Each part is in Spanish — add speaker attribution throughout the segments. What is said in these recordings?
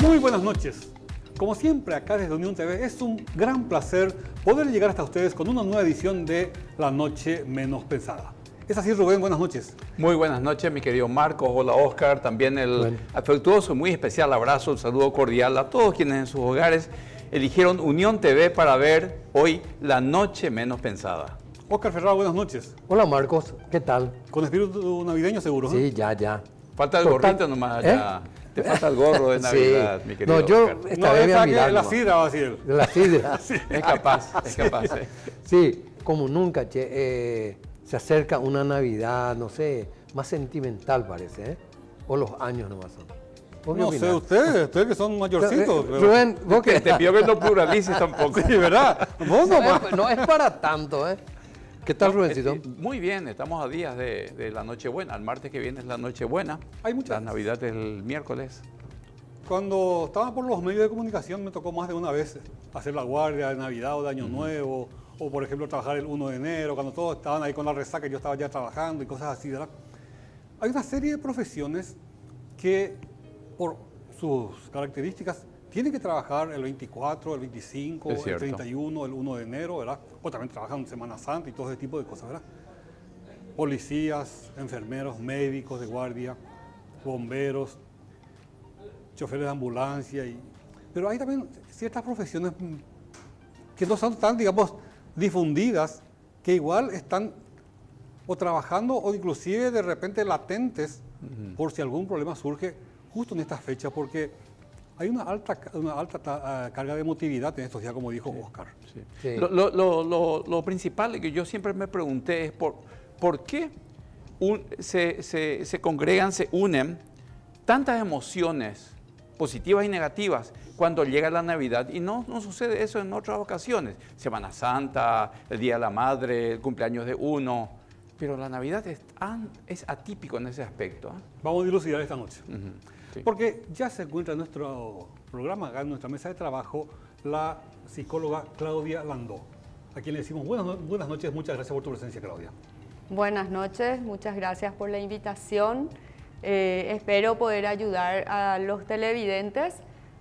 Speaker 1: Muy buenas noches. Como siempre, acá desde Unión TV es un gran placer poder llegar hasta ustedes con una nueva edición de La Noche Menos Pensada. ¿Es así, Rubén? Buenas noches.
Speaker 2: Muy buenas noches, mi querido Marcos. Hola, Oscar. También el afectuoso y muy especial abrazo, el saludo cordial a todos quienes en sus hogares eligieron Unión TV para ver hoy La Noche Menos Pensada.
Speaker 1: Oscar Ferrado, buenas noches.
Speaker 3: Hola, Marcos. ¿Qué tal?
Speaker 1: Con espíritu navideño seguro,
Speaker 3: Sí, ya.
Speaker 2: Falta el gorrito nomás allá. Te falta el gorro de Navidad,
Speaker 3: sí.
Speaker 2: mi querido
Speaker 3: No, yo
Speaker 2: Oscar.
Speaker 3: esta vez voy a mirar
Speaker 1: la
Speaker 3: nomás.
Speaker 1: sidra va a decir.
Speaker 3: La sidra.
Speaker 1: Sí.
Speaker 2: Es capaz.
Speaker 3: Sí, como nunca, che, se acerca una Navidad, no sé, más sentimental parece, ¿eh? O los años nomás son. ¿Vos qué
Speaker 1: No
Speaker 3: opinás?
Speaker 1: sé, ustedes que son mayorcitos. pero-
Speaker 3: Rubén, vos que
Speaker 2: Te pido que no pluralices tampoco.
Speaker 1: Sí, ¿verdad? Vos no,
Speaker 3: no es para tanto, ¿eh? ¿Qué tal, Rubéncito?
Speaker 2: Muy bien, estamos a días de la Nochebuena. El martes que viene es la Nochebuena.
Speaker 1: Hay muchas.
Speaker 2: La Navidad es el miércoles.
Speaker 1: Cuando estaba por los medios de comunicación me tocó más de una vez hacer la guardia de Navidad o de Año Nuevo, o por ejemplo trabajar el 1 de enero, cuando todos estaban ahí con la resaca y yo estaba ya trabajando y cosas así, ¿verdad? Hay una serie de profesiones que por sus características tienen que trabajar el 24, el 25,
Speaker 2: Es
Speaker 1: el
Speaker 2: cierto.
Speaker 1: 31, el 1 de enero, ¿verdad? O también trabajan en Semana Santa y todo ese tipo de cosas, ¿verdad? Policías, enfermeros, médicos de guardia, bomberos, choferes de ambulancia. Pero hay también ciertas profesiones que no son tan, digamos, difundidas, que igual están o trabajando o inclusive de repente latentes por si algún problema surge justo en esta fecha, porque hay una alta carga de emotividad en estos días, como dijo Oscar.
Speaker 2: Sí.
Speaker 3: Sí.
Speaker 2: Lo principal que yo siempre me pregunté es por qué se congregan, se unen tantas emociones positivas y negativas cuando llega la Navidad y no sucede eso en otras ocasiones. Semana Santa, el Día de la Madre, el cumpleaños de uno, pero la Navidad es atípico en ese aspecto.
Speaker 1: Vamos a dilucidar esta noche.
Speaker 2: Sí.
Speaker 1: Porque ya se encuentra en nuestro programa, acá en nuestra mesa de trabajo, la psicóloga Claudia Landó, a quien le decimos buenas noches, muchas gracias por tu presencia, Claudia.
Speaker 4: Buenas noches, muchas gracias por la invitación. Espero poder ayudar a los televidentes,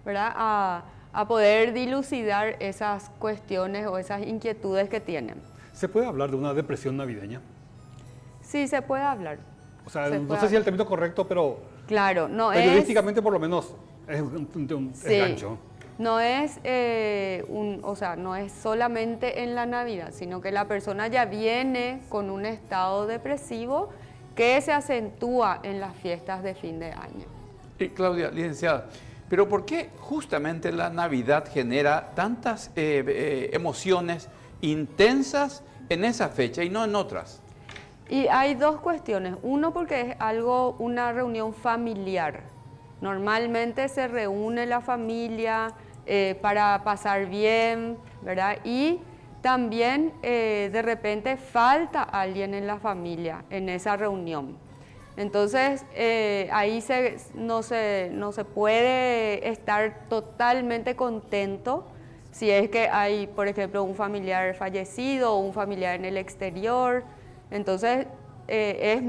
Speaker 4: ¿verdad? A poder dilucidar esas cuestiones o esas inquietudes que tienen.
Speaker 1: ¿Se puede hablar de una depresión navideña?
Speaker 4: Sí, se puede hablar.
Speaker 1: O sea,
Speaker 4: Se
Speaker 1: no
Speaker 4: puede
Speaker 1: sé si es el
Speaker 4: hablar.
Speaker 1: término correcto, pero
Speaker 4: Claro, no es,
Speaker 1: periodísticamente por lo menos es un
Speaker 4: sí,
Speaker 1: gancho.
Speaker 4: no es, o sea, no es solamente en la Navidad, sino que la persona ya viene con un estado depresivo que se acentúa en las fiestas de fin de año.
Speaker 2: Y Claudia, licenciada, pero ¿por qué justamente la Navidad genera tantas emociones intensas en esa fecha y no en otras?
Speaker 4: Y hay dos cuestiones. Uno, porque es una reunión familiar. Normalmente se reúne la familia para pasar bien, ¿verdad? Y también de repente falta alguien en la familia en esa reunión. Entonces ahí no se puede estar totalmente contento si es que hay, por ejemplo, un familiar fallecido o un familiar en el exterior. Entonces es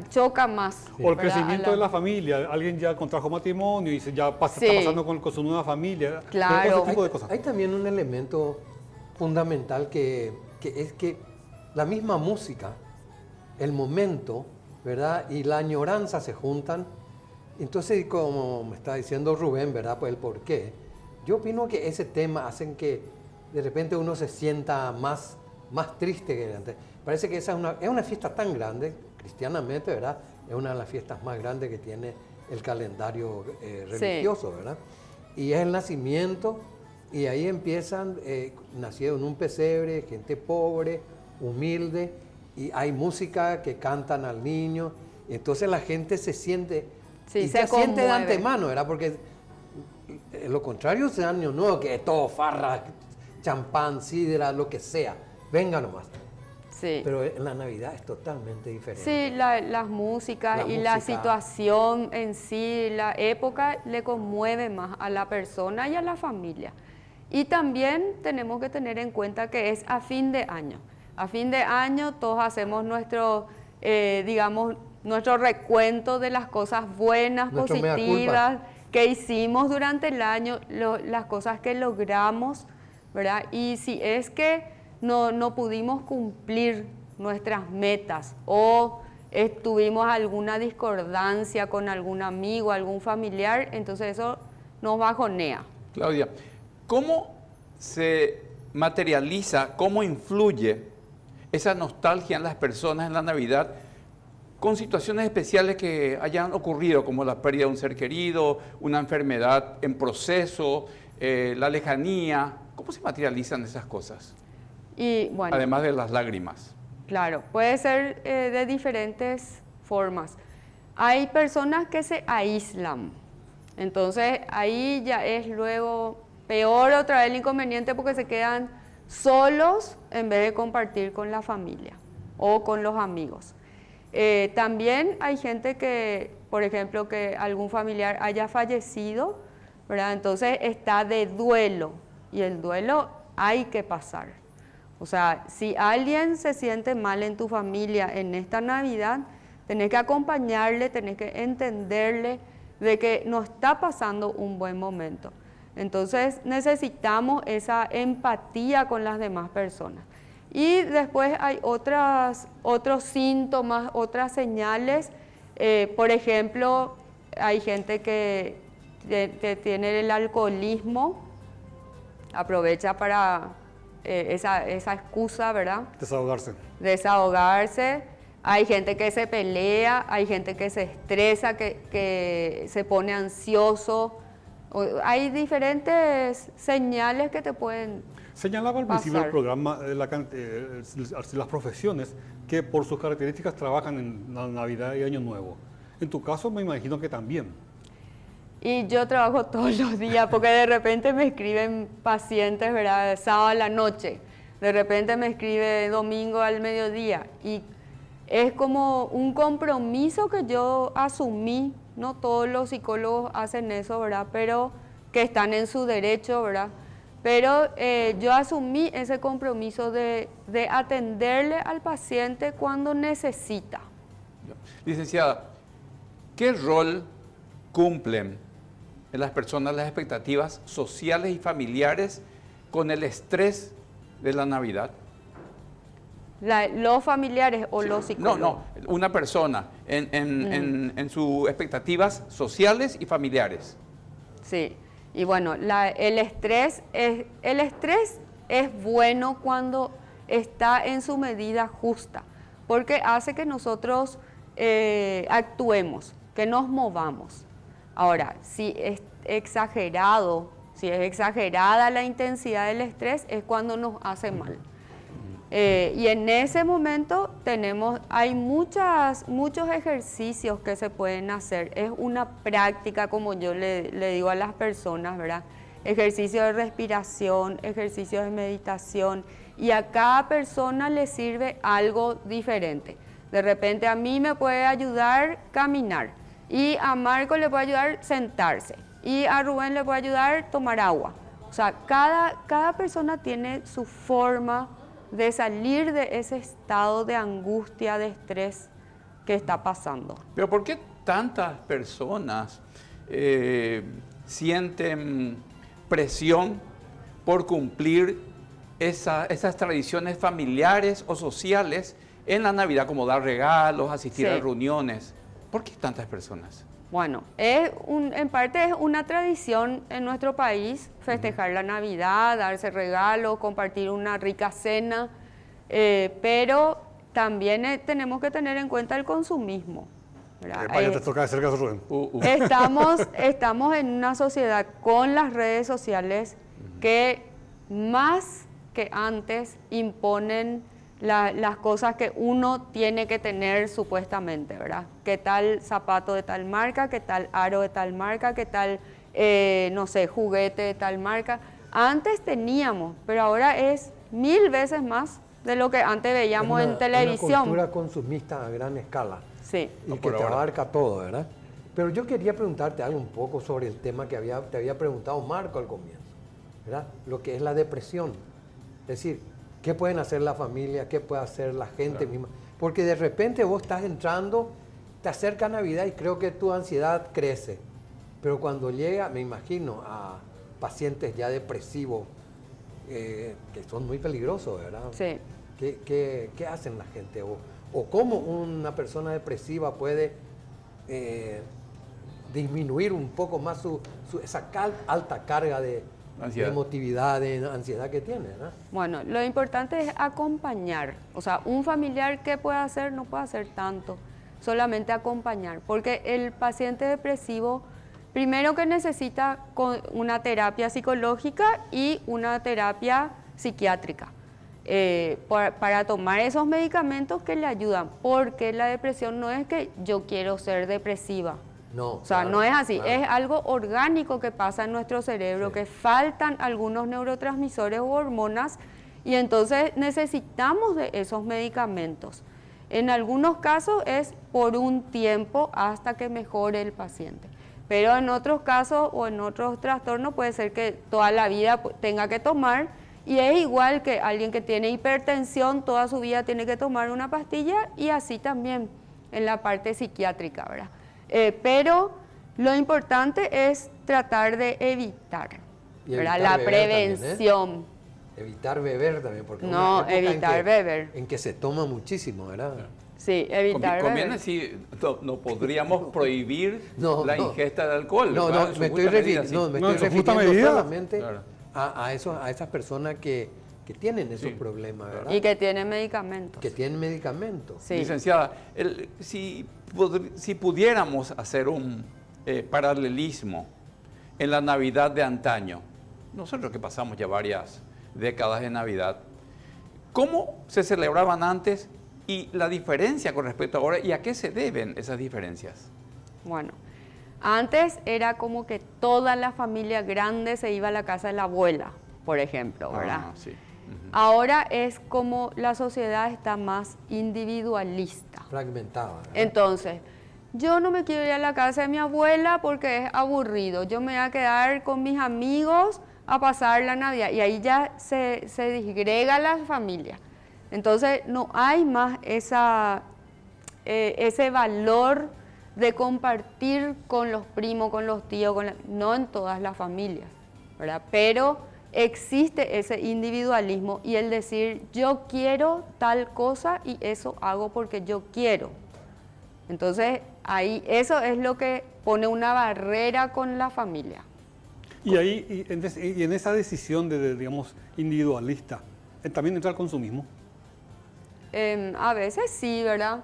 Speaker 4: choca más.
Speaker 1: O el
Speaker 4: ¿verdad?
Speaker 1: crecimiento de la familia, alguien ya contrajo matrimonio y está
Speaker 4: Sí.
Speaker 1: pasando con su nueva familia.
Speaker 4: Claro.
Speaker 1: Todo ese tipo de cosas.
Speaker 3: Hay también un elemento fundamental que es que la misma música, el momento, ¿verdad? Y la añoranza se juntan. Entonces, como me está diciendo Rubén, ¿verdad? Pues el por qué. Yo opino que ese tema hacen que de repente uno se sienta más triste que antes. Parece que esa es una fiesta tan grande, cristianamente, ¿verdad? Es una de las fiestas más grandes que tiene el calendario religioso, ¿verdad? Y es el nacimiento, y ahí empiezan, nacieron en un pesebre, gente pobre, humilde, y hay música que cantan al niño, y entonces la gente se siente,
Speaker 4: Sí,
Speaker 3: y
Speaker 4: se
Speaker 3: se siente de
Speaker 4: conmueve.
Speaker 3: antemano, ¿verdad? Porque lo contrario es el año nuevo, que es todo farra, champán, sidra, lo que sea, venga nomás.
Speaker 4: Sí.
Speaker 3: Pero en la Navidad es totalmente diferente.
Speaker 4: Sí, las músicas
Speaker 3: La
Speaker 4: y la
Speaker 3: música.
Speaker 4: situación en sí, la época le conmueve más a la persona y a la familia. Y también tenemos que tener en cuenta que es a fin de año. A fin de año todos hacemos nuestro recuento de las cosas buenas,
Speaker 3: Nuestro mea
Speaker 4: positivas, qué hicimos durante el año, las cosas que logramos, ¿verdad? Y si es que no pudimos cumplir nuestras metas o tuvimos alguna discordancia con algún amigo, algún familiar, entonces eso nos bajonea.
Speaker 2: Claudia, ¿cómo se materializa, cómo influye esa nostalgia en las personas en la Navidad con situaciones especiales que hayan ocurrido, como la pérdida de un ser querido, una enfermedad en proceso, la lejanía? ¿Cómo se materializan esas cosas?
Speaker 4: Y bueno,
Speaker 2: Además de las lágrimas.
Speaker 4: claro, puede ser de diferentes formas. Hay personas que se aíslan, entonces ahí ya es luego peor otra vez el inconveniente porque se quedan solos en vez de compartir con la familia o con los amigos. También hay gente que, por ejemplo, que algún familiar haya fallecido, ¿verdad? Entonces está de duelo y el duelo hay que pasar. O sea, si alguien se siente mal en tu familia en esta Navidad, tenés que acompañarle, tenés que entenderle de que no está pasando un buen momento. Entonces necesitamos esa empatía con las demás personas. Y después hay otros síntomas, otras señales. Por ejemplo, hay gente que tiene el alcoholismo, aprovecha para esa excusa, ¿verdad? Desahogarse. Hay gente que se pelea, hay gente que se estresa, que se pone ansioso. Hay diferentes señales que te pueden
Speaker 1: Señalaba al principio del programa las profesiones que por sus características trabajan en la Navidad y Año Nuevo. En tu caso me imagino que también.
Speaker 4: Y yo trabajo todos los días porque de repente me escriben pacientes, ¿verdad? Sábado a la noche, de repente me escribe domingo al mediodía y es como un compromiso que yo asumí. No todos los psicólogos hacen eso, ¿verdad? Pero que están en su derecho, ¿verdad? Pero yo asumí ese compromiso de atenderle al paciente cuando necesita.
Speaker 2: Licenciada, ¿qué rol cumplen en las personas las expectativas sociales y familiares con el estrés de la Navidad?
Speaker 4: ¿Los familiares o los psicólogos?
Speaker 2: No, una persona en sus expectativas sociales y familiares.
Speaker 4: Sí, y bueno, el estrés es bueno cuando está en su medida justa, porque hace que nosotros actuemos, que nos movamos. Ahora, si es exagerada la intensidad del estrés, es cuando nos hace mal. Y en ese momento hay muchos ejercicios que se pueden hacer. Es una práctica, como yo le digo a las personas, ¿verdad? Ejercicios de respiración, ejercicios de meditación, y a cada persona le sirve algo diferente. De repente a mí me puede ayudar caminar, y a Marco le puede ayudar sentarse, y a Rubén le puede ayudar tomar agua. O sea, cada persona tiene su forma de salir de ese estado de angustia, de estrés que está pasando.
Speaker 2: Pero ¿por qué tantas personas sienten presión por cumplir esas tradiciones familiares o sociales en la Navidad, como dar regalos, asistir a reuniones? ¿Por qué tantas personas?
Speaker 4: Bueno, en parte es una tradición en nuestro país festejar la Navidad, darse regalos, compartir una rica cena, pero también tenemos que tener en cuenta el consumismo, ¿verdad?
Speaker 1: Vaya, te toca de cerca, Rubén.
Speaker 4: Estamos en una sociedad con las redes sociales que más que antes imponen las cosas que uno tiene que tener supuestamente, ¿verdad? ¿Qué tal zapato de tal marca? ¿Qué tal aro de tal marca? ¿Qué tal, no sé, juguete de tal marca? Antes teníamos, pero ahora es 1000 veces más de lo que antes veíamos en televisión.
Speaker 3: Una cultura consumista a gran escala.
Speaker 4: Sí.
Speaker 3: Y que te abarca todo, ¿verdad? Pero yo quería preguntarte algo un poco sobre el tema que te había preguntado Marco al comienzo, ¿verdad? Lo que es la depresión. Es decir, ¿qué pueden hacer la familia? ¿Qué puede hacer la gente misma? Porque de repente vos estás entrando, te acerca Navidad y creo que tu ansiedad crece. Pero cuando llega, me imagino, a pacientes ya depresivos, que son muy peligrosos, ¿verdad?
Speaker 4: Sí.
Speaker 3: ¿Qué hacen la gente? ¿O cómo una persona depresiva puede disminuir un poco más esa alta carga de emotividad, de ansiedad que tiene, ¿no?
Speaker 4: Bueno, lo importante es acompañar. O sea, un familiar, ¿qué puede hacer? No puede hacer tanto, solamente acompañar. Porque el paciente depresivo, primero que necesita una terapia psicológica y una terapia psiquiátrica. Para tomar esos medicamentos que le ayudan, porque la depresión no es que yo quiero ser depresiva.
Speaker 3: No,
Speaker 4: o sea,
Speaker 3: claro,
Speaker 4: no es así,
Speaker 3: claro.
Speaker 4: Es algo orgánico que pasa en nuestro cerebro,
Speaker 3: Sí.
Speaker 4: que faltan algunos neurotransmisores u hormonas y entonces necesitamos de esos medicamentos. En algunos casos es por un tiempo hasta que mejore el paciente, pero en otros casos o en otros trastornos puede ser que toda la vida tenga que tomar. Y es igual que alguien que tiene hipertensión, toda su vida tiene que tomar una pastilla y así también en la parte psiquiátrica, ¿verdad? Pero lo importante es tratar de evitar,
Speaker 3: Y
Speaker 4: ¿verdad?
Speaker 3: evitar
Speaker 4: La
Speaker 3: beber también,
Speaker 4: prevención.
Speaker 3: Evitar beber también, porque es
Speaker 4: No,
Speaker 3: una época
Speaker 4: evitar beber.
Speaker 3: en que se toma muchísimo, ¿verdad?
Speaker 4: Sí, evitar
Speaker 2: Conviene
Speaker 4: beber.
Speaker 2: si no podríamos prohibir
Speaker 3: No,
Speaker 2: la
Speaker 3: no.
Speaker 2: ingesta de alcohol.
Speaker 3: No,
Speaker 2: ¿verdad?
Speaker 3: no,
Speaker 2: En su
Speaker 3: me
Speaker 2: justa
Speaker 3: estoy,
Speaker 2: medida, sí.
Speaker 3: me
Speaker 1: No,
Speaker 3: estoy
Speaker 1: en su justa
Speaker 3: refiriendo
Speaker 1: medida.
Speaker 3: solamente
Speaker 2: Claro.
Speaker 3: a esas personas que tienen esos
Speaker 2: Sí.
Speaker 3: problemas, ¿verdad?
Speaker 4: Y que tiene medicamentos.
Speaker 3: Que tienen medicamentos.
Speaker 4: Sí.
Speaker 2: Licenciada, si pudiéramos hacer un paralelismo en la Navidad de antaño, nosotros que pasamos ya varias décadas de Navidad, ¿cómo se celebraban antes y la diferencia con respecto a ahora y a qué se deben esas diferencias?
Speaker 4: Bueno, antes era como que toda la familia grande se iba a la casa de la abuela, por ejemplo, ¿verdad?
Speaker 2: Ah, sí. Ujú.
Speaker 4: Ahora es como la sociedad está más individualista.
Speaker 3: Fragmentada, ¿verdad?
Speaker 4: Entonces, yo no me quiero ir a la casa de mi abuela porque es aburrido. Yo me voy a quedar con mis amigos a pasar la Navidad. Y ahí ya se disgrega la familia. Entonces, no hay más ese valor de compartir con los primos, con los tíos, no en todas las familias, ¿verdad? Pero existe ese individualismo y el decir yo quiero tal cosa y eso hago porque yo quiero. Entonces ahí eso es lo que pone una barrera con la familia.
Speaker 1: Y ahí, y en esa decisión digamos, individualista, también entra el consumismo.
Speaker 4: A veces sí, ¿verdad?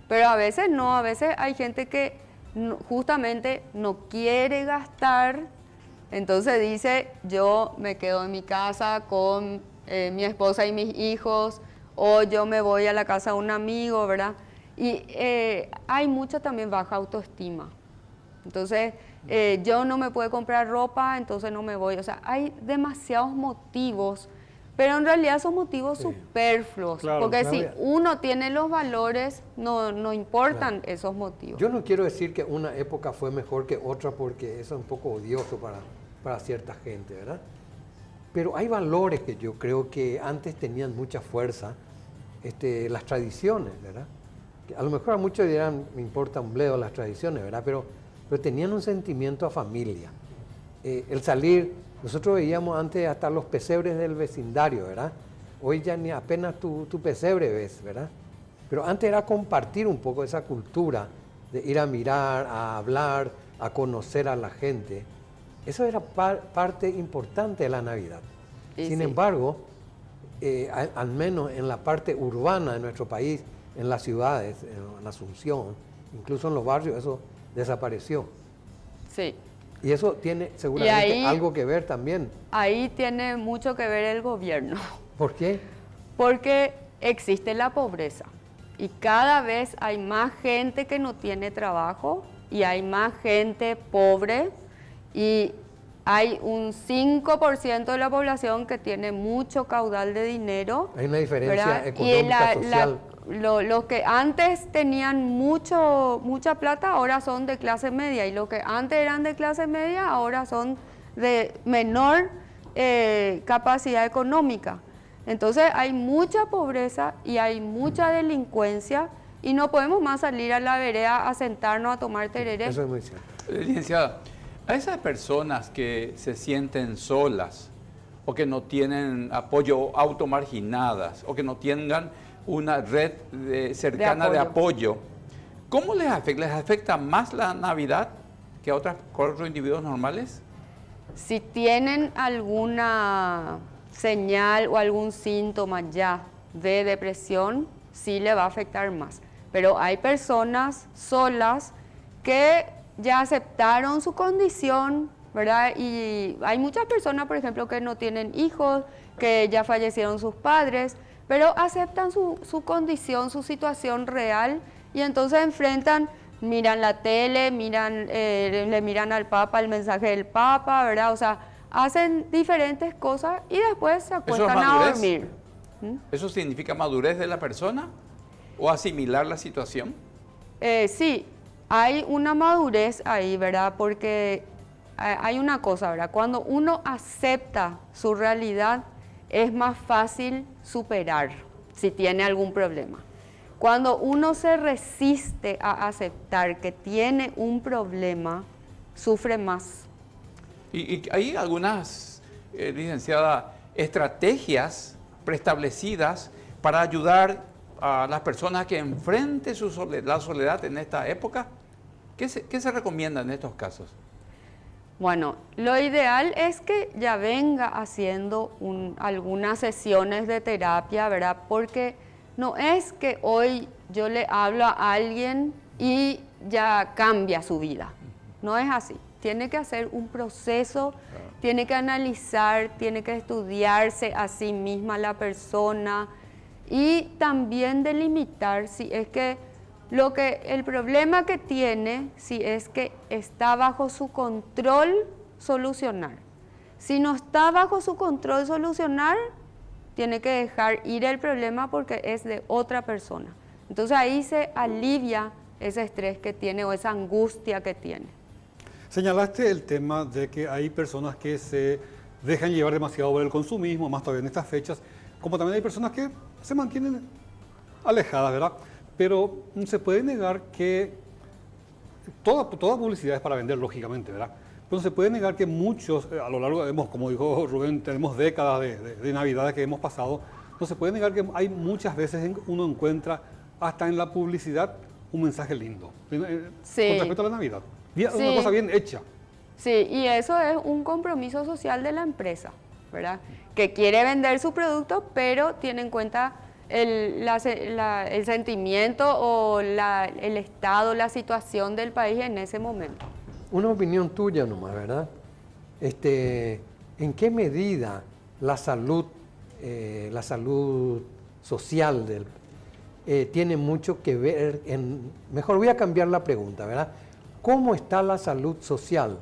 Speaker 4: Pero a veces no, a veces hay gente que justamente no quiere gastar. Entonces dice, yo me quedo en mi casa con mi esposa y mis hijos, o yo me voy a la casa de un amigo, ¿verdad? Y hay mucha también baja autoestima. Entonces, yo no me puedo comprar ropa, entonces no me voy. O sea, hay demasiados motivos, pero en realidad son motivos superfluos.
Speaker 1: Claro,
Speaker 4: porque
Speaker 3: claro.
Speaker 4: si uno tiene los valores, no importan esos motivos.
Speaker 3: Yo no quiero decir que una época fue mejor que otra porque eso es un poco odioso para cierta gente, ¿verdad? Pero hay valores que yo creo que antes tenían mucha fuerza, las tradiciones, ¿verdad? Que a lo mejor a muchos dirán, me importa un bledo las tradiciones, ¿verdad? Pero tenían un sentimiento a familia. El salir, nosotros veíamos antes hasta los pesebres del vecindario, ¿verdad? Hoy ya ni apenas tu pesebre ves, ¿verdad? Pero antes era compartir un poco esa cultura de ir a mirar, a hablar, a conocer a la gente. Eso era parte importante de la Navidad.
Speaker 4: Y
Speaker 3: Sin
Speaker 4: sí.
Speaker 3: embargo, al menos en la parte urbana de nuestro país, en las ciudades, en Asunción, incluso en los barrios, eso desapareció.
Speaker 4: Sí.
Speaker 3: Y eso tiene seguramente
Speaker 4: ahí-
Speaker 3: algo que ver también.
Speaker 4: Ahí tiene mucho que ver el gobierno.
Speaker 3: ¿Por qué?
Speaker 4: Porque existe la pobreza y cada vez hay más gente que no tiene trabajo y hay más gente pobre y hay un 5% de la población que tiene mucho caudal de dinero.
Speaker 3: Hay una diferencia
Speaker 4: ¿verdad?
Speaker 3: económica, social.
Speaker 4: Los que antes tenían mucha plata ahora son de clase media y los que antes eran de clase media ahora son de menor capacidad económica. Entonces hay mucha pobreza y hay mucha delincuencia y no podemos más salir a la vereda a sentarnos a tomar tereré.
Speaker 3: Eso es muy cierto.
Speaker 2: Licenciada, A esas personas que se sienten solas o que no tienen apoyo, automarginadas o que no tengan una red cercana de apoyo, ¿cómo les afecta? ¿Les afecta más la Navidad que a otros individuos normales?
Speaker 4: Si tienen alguna señal o algún síntoma ya de depresión, sí le va a afectar más. Pero hay personas solas que ya aceptaron su condición, ¿verdad? Y hay muchas personas, por ejemplo, que no tienen hijos, que ya fallecieron sus padres, pero aceptan su condición, su situación real, y entonces enfrentan, miran la tele, le miran al Papa el mensaje del Papa, ¿verdad? O sea, hacen diferentes cosas y después se acuestan a dormir.
Speaker 2: ¿Eso significa madurez de la persona o asimilar la situación?
Speaker 4: Sí, hay una madurez ahí, ¿verdad? Porque hay una cosa, ¿verdad? Cuando uno acepta su realidad, es más fácil superar si tiene algún problema. Cuando uno se resiste a aceptar que tiene un problema, sufre más.
Speaker 2: Y hay algunas, licenciada, estrategias preestablecidas para ayudar a las personas que enfrenten la soledad en esta época. ¿Qué se recomienda en estos casos?
Speaker 4: Bueno, lo ideal es que ya venga haciendo algunas sesiones de terapia, ¿verdad? Porque no es que hoy yo le hablo a alguien y ya cambia su vida. No es así. Tiene que hacer un proceso, tiene que analizar, tiene que estudiarse a sí misma la persona y también delimitar si es que el problema que tiene, si es que está bajo su control, solucionar. Si no está bajo su control solucionar, tiene que dejar ir el problema porque es de otra persona. Entonces ahí se alivia ese estrés que tiene o esa angustia que tiene.
Speaker 1: Señalaste el tema de que hay personas que se dejan llevar demasiado por el consumismo, más todavía en estas fechas, como también hay personas que se mantienen alejadas, ¿verdad? Pero no se puede negar que toda publicidad es para vender, lógicamente, ¿verdad? Pero no se puede negar que muchos, a lo largo, como dijo Rubén, tenemos décadas de Navidades que hemos pasado, no se puede negar que hay muchas veces uno encuentra hasta en la publicidad un mensaje lindo,
Speaker 4: Sí.
Speaker 1: con respecto a la Navidad.
Speaker 4: Sí.
Speaker 1: Una cosa bien hecha.
Speaker 4: Sí, y eso es un compromiso social de la empresa, ¿verdad? Que quiere vender su producto, pero tiene en cuenta el sentimiento o el estado, la situación del país en ese momento.
Speaker 3: Una opinión tuya nomás, ¿verdad? ¿En qué medida la salud social tiene mucho que ver mejor voy a cambiar la pregunta, ¿verdad? ¿Cómo está la salud social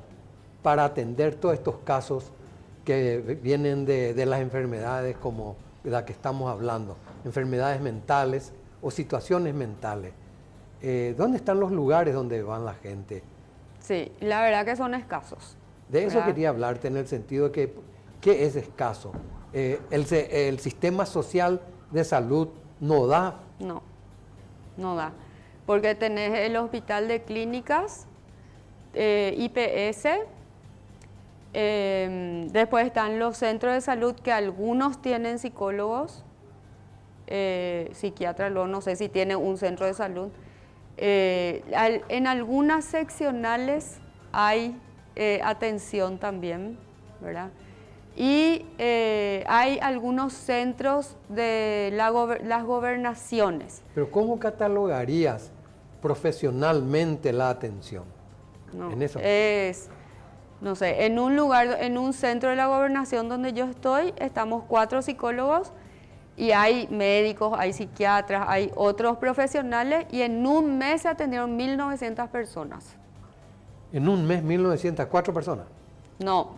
Speaker 3: para atender todos estos casos que vienen de las enfermedades como la que estamos hablando, enfermedades mentales o situaciones mentales? ¿Dónde están los lugares donde van la gente?
Speaker 4: Sí, la verdad que son escasos.
Speaker 3: De eso
Speaker 4: ¿verdad?
Speaker 3: quería hablarte en el sentido de que, ¿qué es escaso? ¿El sistema social de salud no da?
Speaker 4: No, no da. Porque tenés el hospital de clínicas, IPS, después están los centros de salud que algunos tienen psicólogos, psiquiatras, no sé si tienen un centro de salud. En algunas seccionales hay atención también, ¿verdad? Y hay algunos centros de las gobernaciones.
Speaker 3: Pero ¿cómo catalogarías profesionalmente la atención?
Speaker 4: No,
Speaker 3: En eso.
Speaker 4: no sé, en un centro de la gobernación donde yo estoy, estamos 4 psicólogos y hay médicos, hay psiquiatras, hay otros profesionales y en un mes se atendieron 1.900 personas.
Speaker 3: En un mes, 1.904 personas.
Speaker 4: No,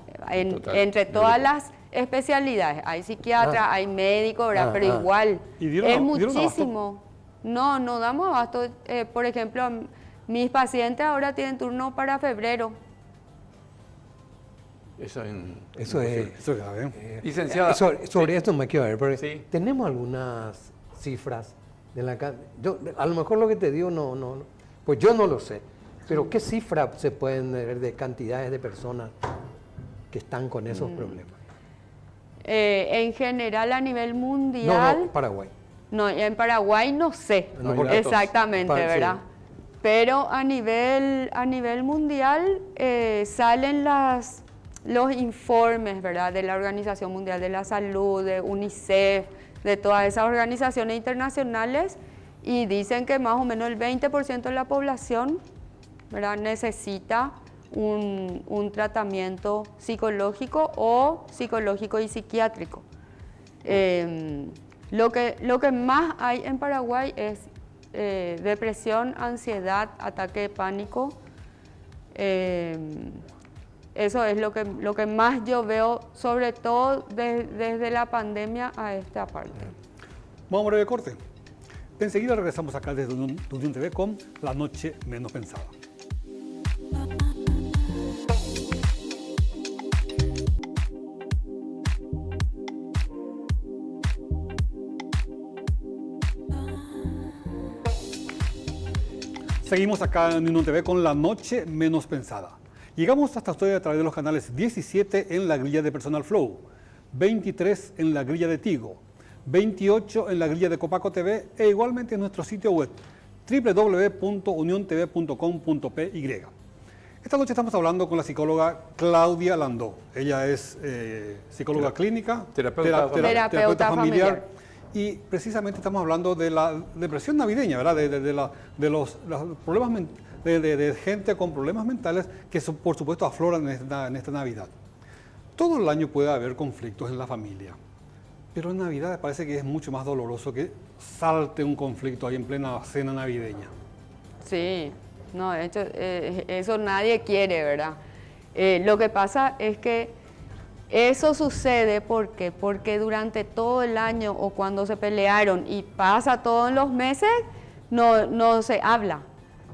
Speaker 2: Total,
Speaker 4: entre todas las especialidades, hay psiquiatras, hay médicos, ¿verdad? Pero igual,
Speaker 1: ¿Y
Speaker 4: es
Speaker 1: dieron
Speaker 4: muchísimo. No damos abasto. Por ejemplo, mis pacientes ahora tienen turno para febrero.
Speaker 2: Eso es
Speaker 1: Eso es grave.
Speaker 2: licenciada.
Speaker 3: Sobre esto me quiero ver, porque
Speaker 2: Sí.
Speaker 3: tenemos algunas cifras de a lo mejor lo que te digo pues yo no lo sé. Pero ¿qué cifra se pueden ver de cantidades de personas que están con esos problemas?
Speaker 4: En general a nivel
Speaker 3: No,
Speaker 4: mundial,
Speaker 3: Paraguay.
Speaker 4: no, en Paraguay no sé
Speaker 3: No, porque-
Speaker 4: exactamente,
Speaker 3: Para- sí.
Speaker 4: ¿verdad? Pero a nivel mundial salen los informes, ¿verdad? De la Organización Mundial de la Salud, de UNICEF, de todas esas organizaciones internacionales, y dicen que más o menos el 20% de la población, ¿verdad?, necesita un tratamiento psicológico o psicológico y psiquiátrico. Lo que más hay en Paraguay es depresión, ansiedad, ataque de pánico. Eso es lo que más yo veo, sobre todo desde la pandemia a esta parte.
Speaker 1: Vamos a un breve corte. Enseguida regresamos acá desde Unión TV con La Noche Menos Pensada. Seguimos acá en Unión TV con La Noche Menos Pensada. Llegamos hasta ustedes a través de los canales 17 en la grilla de Personal Flow, 23 en la grilla de Tigo, 28 en la grilla de Copaco TV e igualmente en nuestro sitio web www.uniontv.com.py. Esta noche estamos hablando con la psicóloga Claudia Landó. Ella es psicóloga clínica,
Speaker 4: terapeuta familiar.
Speaker 1: Y precisamente estamos hablando de la depresión navideña, ¿verdad? De los problemas de gente con problemas mentales que por supuesto afloran en esta Navidad. Todo el año puede haber conflictos en la familia, pero en Navidad parece que es mucho más doloroso que salte un conflicto ahí en plena cena navideña.
Speaker 4: Sí, no, de hecho, eso nadie quiere, ¿verdad? Lo que pasa es que eso sucede porque durante todo el año o cuando se pelearon y pasa todos los meses, no se habla.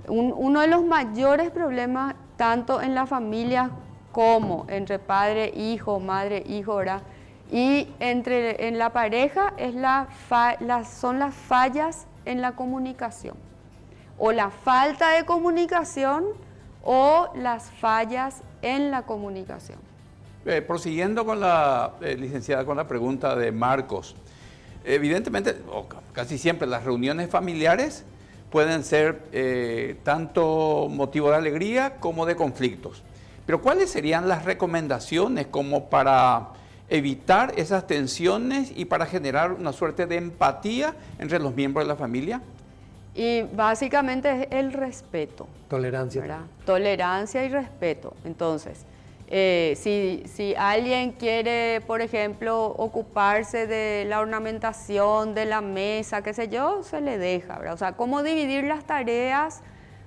Speaker 4: Uno de los mayores problemas, tanto en la familia como entre padre, hijo, madre, hijo, ¿verdad?, y en la pareja son las fallas en la comunicación, o la falta de comunicación o las fallas en la comunicación.
Speaker 2: Prosiguiendo con la licenciada, con la pregunta de Marcos, evidentemente, o casi siempre, las reuniones familiares pueden ser tanto motivo de alegría como de conflictos. Pero ¿cuáles serían las recomendaciones como para evitar esas tensiones y para generar una suerte de empatía entre los miembros de la familia?
Speaker 4: Y básicamente es el respeto.
Speaker 3: Tolerancia.
Speaker 4: ¿Verdad? Tolerancia y respeto. Entonces, si alguien quiere, por ejemplo, ocuparse de la ornamentación de la mesa, qué sé yo, se le deja, ¿verdad? O sea, cómo dividir las tareas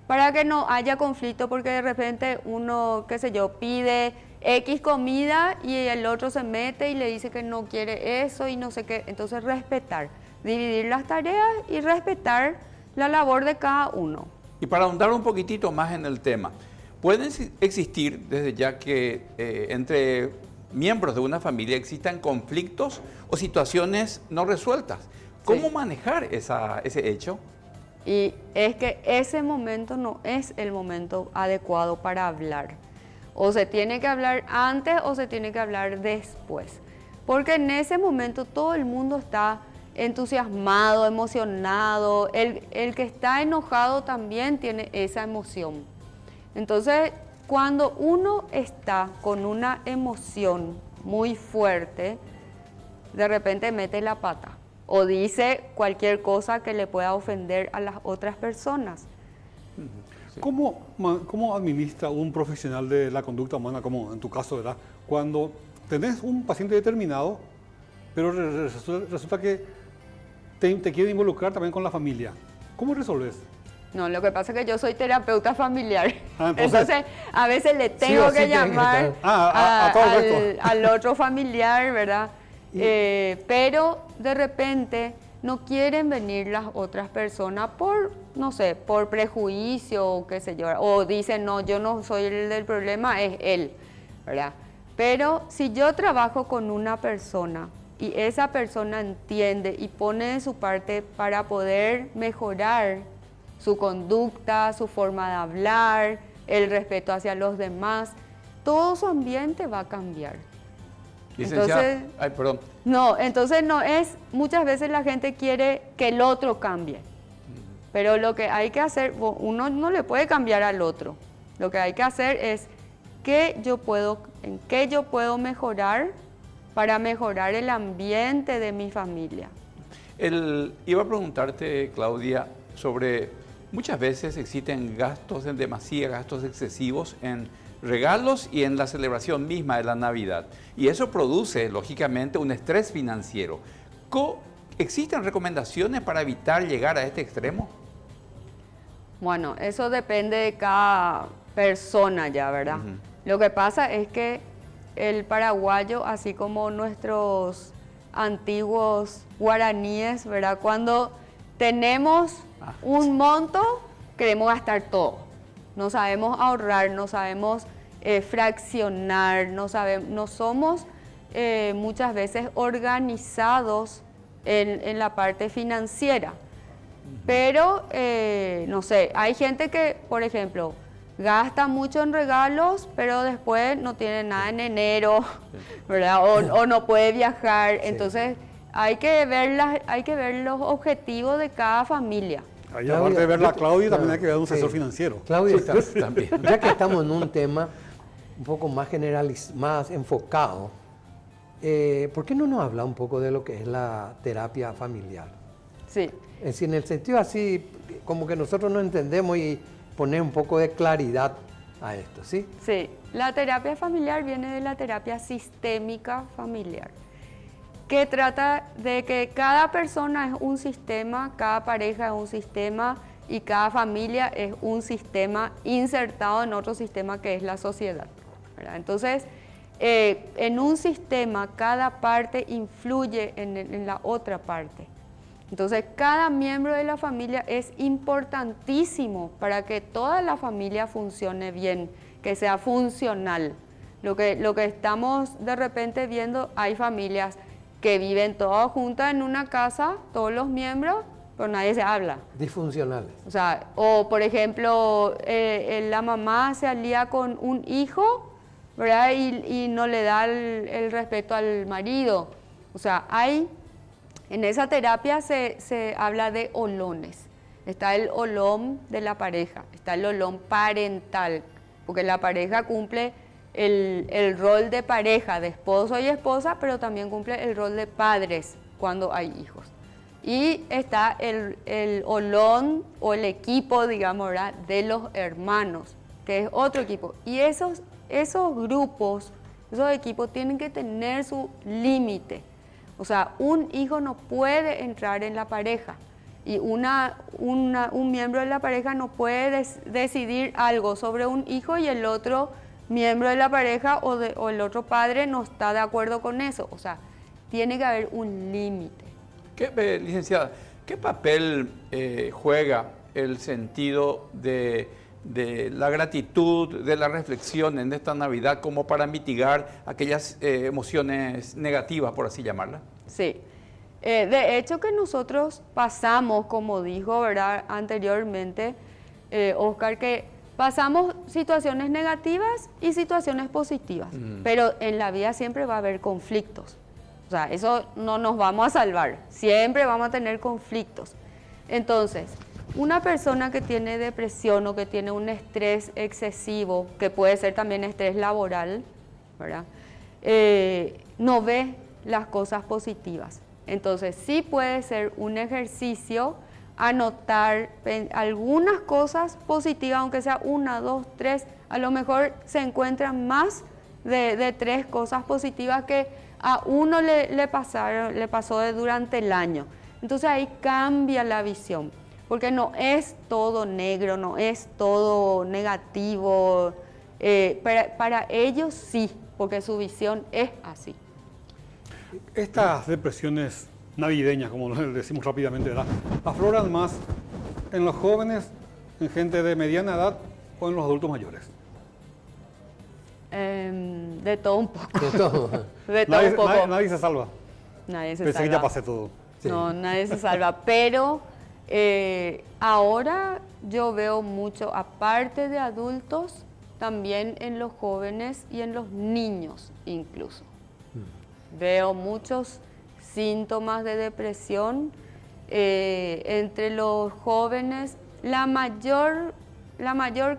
Speaker 4: para que no haya conflicto, porque de repente uno, qué sé yo, pide X comida y el otro se mete y le dice que no quiere eso y no sé qué. Entonces, respetar, dividir las tareas y respetar la labor de cada uno.
Speaker 2: Y para ahondar un poquitito más en el tema, ¿pueden existir, desde ya que entre miembros de una familia existan conflictos o situaciones no resueltas? ¿Cómo
Speaker 4: Sí.
Speaker 2: manejar ese hecho?
Speaker 4: Y es que ese momento no es el momento adecuado para hablar. O se tiene que hablar antes o se tiene que hablar después. Porque en ese momento todo el mundo está entusiasmado, emocionado. El que está enojado también tiene esa emoción. Entonces, cuando uno está con una emoción muy fuerte, de repente mete la pata o dice cualquier cosa que le pueda ofender a las otras personas.
Speaker 1: ¿Cómo administra un profesional de la conducta humana, como en tu caso, ¿verdad? Cuando tenés un paciente determinado, pero resulta que te quiere involucrar también con la familia? ¿Cómo resolves?
Speaker 4: No, lo que pasa es que yo soy terapeuta familiar.
Speaker 1: Entonces,
Speaker 4: Entonces, a veces le tengo
Speaker 3: o sí
Speaker 4: que
Speaker 3: tiene que
Speaker 4: llamar
Speaker 3: estar.
Speaker 1: A todo el resto.
Speaker 4: al otro familiar, ¿verdad? Pero de repente no quieren venir las otras personas por, no sé, por prejuicio o qué sé yo. O dicen, no, yo no soy el del problema, es él, ¿verdad? Pero si yo trabajo con una persona y esa persona entiende y pone de su parte para poder mejorar su conducta, su forma de hablar, el respeto hacia los demás, todo su ambiente va a cambiar.
Speaker 2: Licenciada,
Speaker 4: Entonces,
Speaker 2: ay, perdón.
Speaker 4: no, entonces no es, muchas veces la gente quiere que el otro cambie, pero lo que hay que hacer, uno no le puede cambiar al otro, lo que hay que hacer es en qué yo puedo mejorar para mejorar el ambiente de mi familia.
Speaker 2: Iba a preguntarte, Claudia, sobre muchas veces existen gastos en demasía, gastos excesivos en regalos y en la celebración misma de la Navidad. Y eso produce, lógicamente, un estrés financiero. ¿Existen recomendaciones para evitar llegar a este extremo?
Speaker 4: Bueno, eso depende de cada persona ya, ¿verdad? Lo que pasa es que el paraguayo, así como nuestros antiguos guaraníes, ¿verdad? Cuando tenemos un monto, queremos gastar todo. No sabemos ahorrar, no sabemos fraccionar, no somos muchas veces organizados en la parte financiera. Pero, no sé, hay gente que, por ejemplo, gasta mucho en regalos, pero después no tiene nada en enero, ¿verdad? O no puede viajar. Sí. Entonces, hay que ver los objetivos de cada familia.
Speaker 1: Ahí, aparte de ver a Claudia, también hay que ver un asesor financiero.
Speaker 3: Claudia, también. Ya que estamos en un tema un poco más más enfocado, ¿por qué no nos habla un poco de lo que es la terapia familiar?
Speaker 4: Sí.
Speaker 3: Es decir, en el sentido así, como que nosotros no entendemos y poner un poco de claridad a esto, ¿sí?
Speaker 4: Sí, la terapia familiar viene de la terapia sistémica familiar, que trata de que cada persona es un sistema, cada pareja es un sistema y cada familia es un sistema insertado en otro sistema que es la sociedad, ¿verdad? Entonces, en un sistema cada parte influye en la otra parte. Entonces, cada miembro de la familia es importantísimo para que toda la familia funcione bien, que sea funcional. Lo que estamos de repente viendo, hay familias que viven todas juntas en una casa, todos los miembros, pero nadie se habla.
Speaker 3: Disfuncionales.
Speaker 4: O sea, o por ejemplo, la mamá se alía con un hijo, ¿verdad? Y no le da el respeto al marido. O sea, en esa terapia se habla de olones. Está el olón de la pareja, está el olón parental, porque la pareja cumple el rol de pareja, de esposo y esposa, pero también cumple el rol de padres cuando hay hijos. Y está el olón o el equipo, digamos, ¿verdad?, de los hermanos, que es otro equipo. Y esos grupos, esos equipos tienen que tener su límite. O sea, un hijo no puede entrar en la pareja y un miembro de la pareja no puede decidir algo sobre un hijo y el otro miembro de la pareja o el otro padre no está de acuerdo con eso. O sea, tiene que haber un límite.
Speaker 2: Licenciada, ¿qué papel juega el sentido de la gratitud, de la reflexión en esta Navidad como para mitigar aquellas emociones negativas, por así llamarlas?
Speaker 4: Sí. De hecho que nosotros pasamos, como dijo, ¿verdad?, anteriormente, Oscar, que pasamos situaciones negativas y situaciones positivas, pero en la vida siempre va a haber conflictos. O sea, eso no nos vamos a salvar, siempre vamos a tener conflictos. Entonces, una persona que tiene depresión o que tiene un estrés excesivo, que puede ser también estrés laboral, ¿verdad?, no ve las cosas positivas. Entonces, sí puede ser un ejercicio anotar algunas cosas positivas, aunque sea 1, 2, 3, a lo mejor se encuentran más de 3 cosas positivas que a uno le pasó durante el año. Entonces ahí cambia la visión, porque no es todo negro, no es todo negativo. Para ellos sí, porque su visión es así.
Speaker 1: Estas depresiones navideñas, como decimos rápidamente, ¿verdad?, afloran más en los jóvenes, en gente de mediana edad o en los adultos mayores.
Speaker 4: De todo un poco.
Speaker 3: De todo.
Speaker 4: De todo un poco.
Speaker 1: Nadie se salva.
Speaker 4: Nadie se
Speaker 1: Pensé
Speaker 4: salva.
Speaker 1: que ya pasé todo.
Speaker 4: Sí. No, nadie se salva, pero Ahora yo veo mucho, aparte de adultos, también en los jóvenes y en los niños incluso. Veo muchos síntomas de depresión entre los jóvenes. La mayor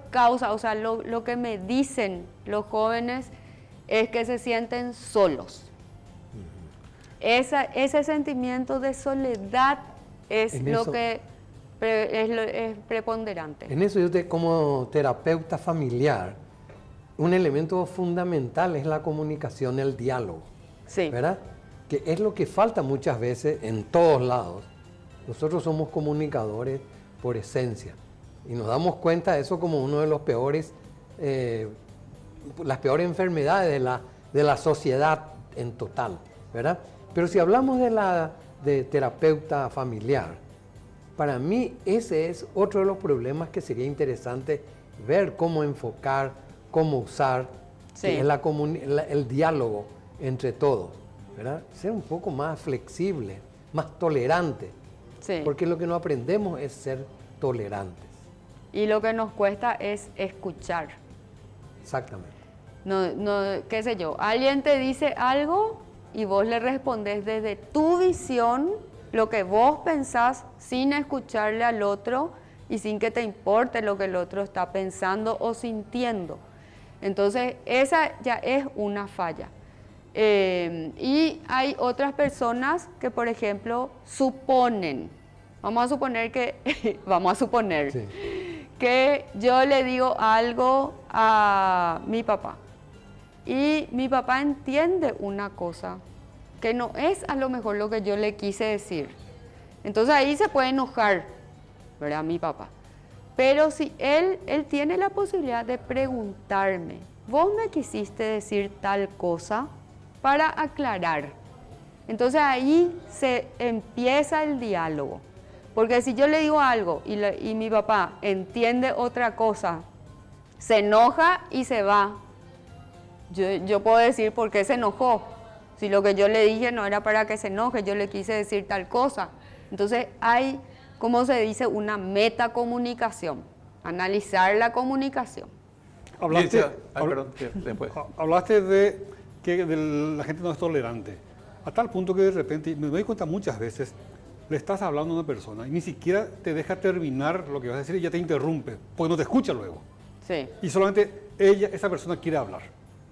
Speaker 4: causa, o sea, lo que me dicen los jóvenes es que se sienten solos. Ese sentimiento de soledad es es preponderante.
Speaker 3: En eso como terapeuta familiar, un elemento fundamental es la comunicación, el diálogo.
Speaker 4: Sí.
Speaker 3: ¿Verdad? Que es lo que falta muchas veces en todos lados. Nosotros somos comunicadores por esencia y nos damos cuenta de eso como uno de los peores, las peores enfermedades de la sociedad en total, ¿verdad? Pero si hablamos de terapeuta familiar, para mí ese es otro de los problemas que sería interesante ver cómo enfocar, cómo usar,
Speaker 4: Sí.
Speaker 3: que es el diálogo entre todos, ¿verdad? Ser un poco más flexible, más tolerante,
Speaker 4: Sí.
Speaker 3: porque lo que no aprendemos es ser tolerantes.
Speaker 4: Y lo que nos cuesta es escuchar.
Speaker 3: Exactamente.
Speaker 4: Qué sé yo, alguien te dice algo y vos le respondés desde tu visión, lo que vos pensás, sin escucharle al otro y sin que te importe lo que el otro está pensando o sintiendo. Entonces, esa ya es una falla. Y hay otras personas que, por ejemplo, suponen, vamos a suponer
Speaker 3: Sí.
Speaker 4: que yo le digo algo a mi papá y mi papá entiende una cosa que no es a lo mejor lo que yo le quise decir. Entonces ahí se puede enojar, ¿verdad? Mi papá. Pero si él tiene la posibilidad de preguntarme, ¿vos me quisiste decir tal cosa? Para aclarar. Entonces ahí se empieza el diálogo. Porque si yo le digo algo y mi papá entiende otra cosa, se enoja y se va. Yo puedo decir por qué se enojó. Si lo que yo le dije no era para que se enoje, yo le quise decir tal cosa. Entonces hay, como se dice, una metacomunicación. Analizar la comunicación.
Speaker 1: Hablaste de que la gente no es tolerante. A tal punto que de repente, me doy cuenta muchas veces, le estás hablando a una persona y ni siquiera te deja terminar lo que vas a decir y ya te interrumpe, porque no te escucha luego.
Speaker 4: Sí,
Speaker 1: Y solamente esa persona quiere hablar.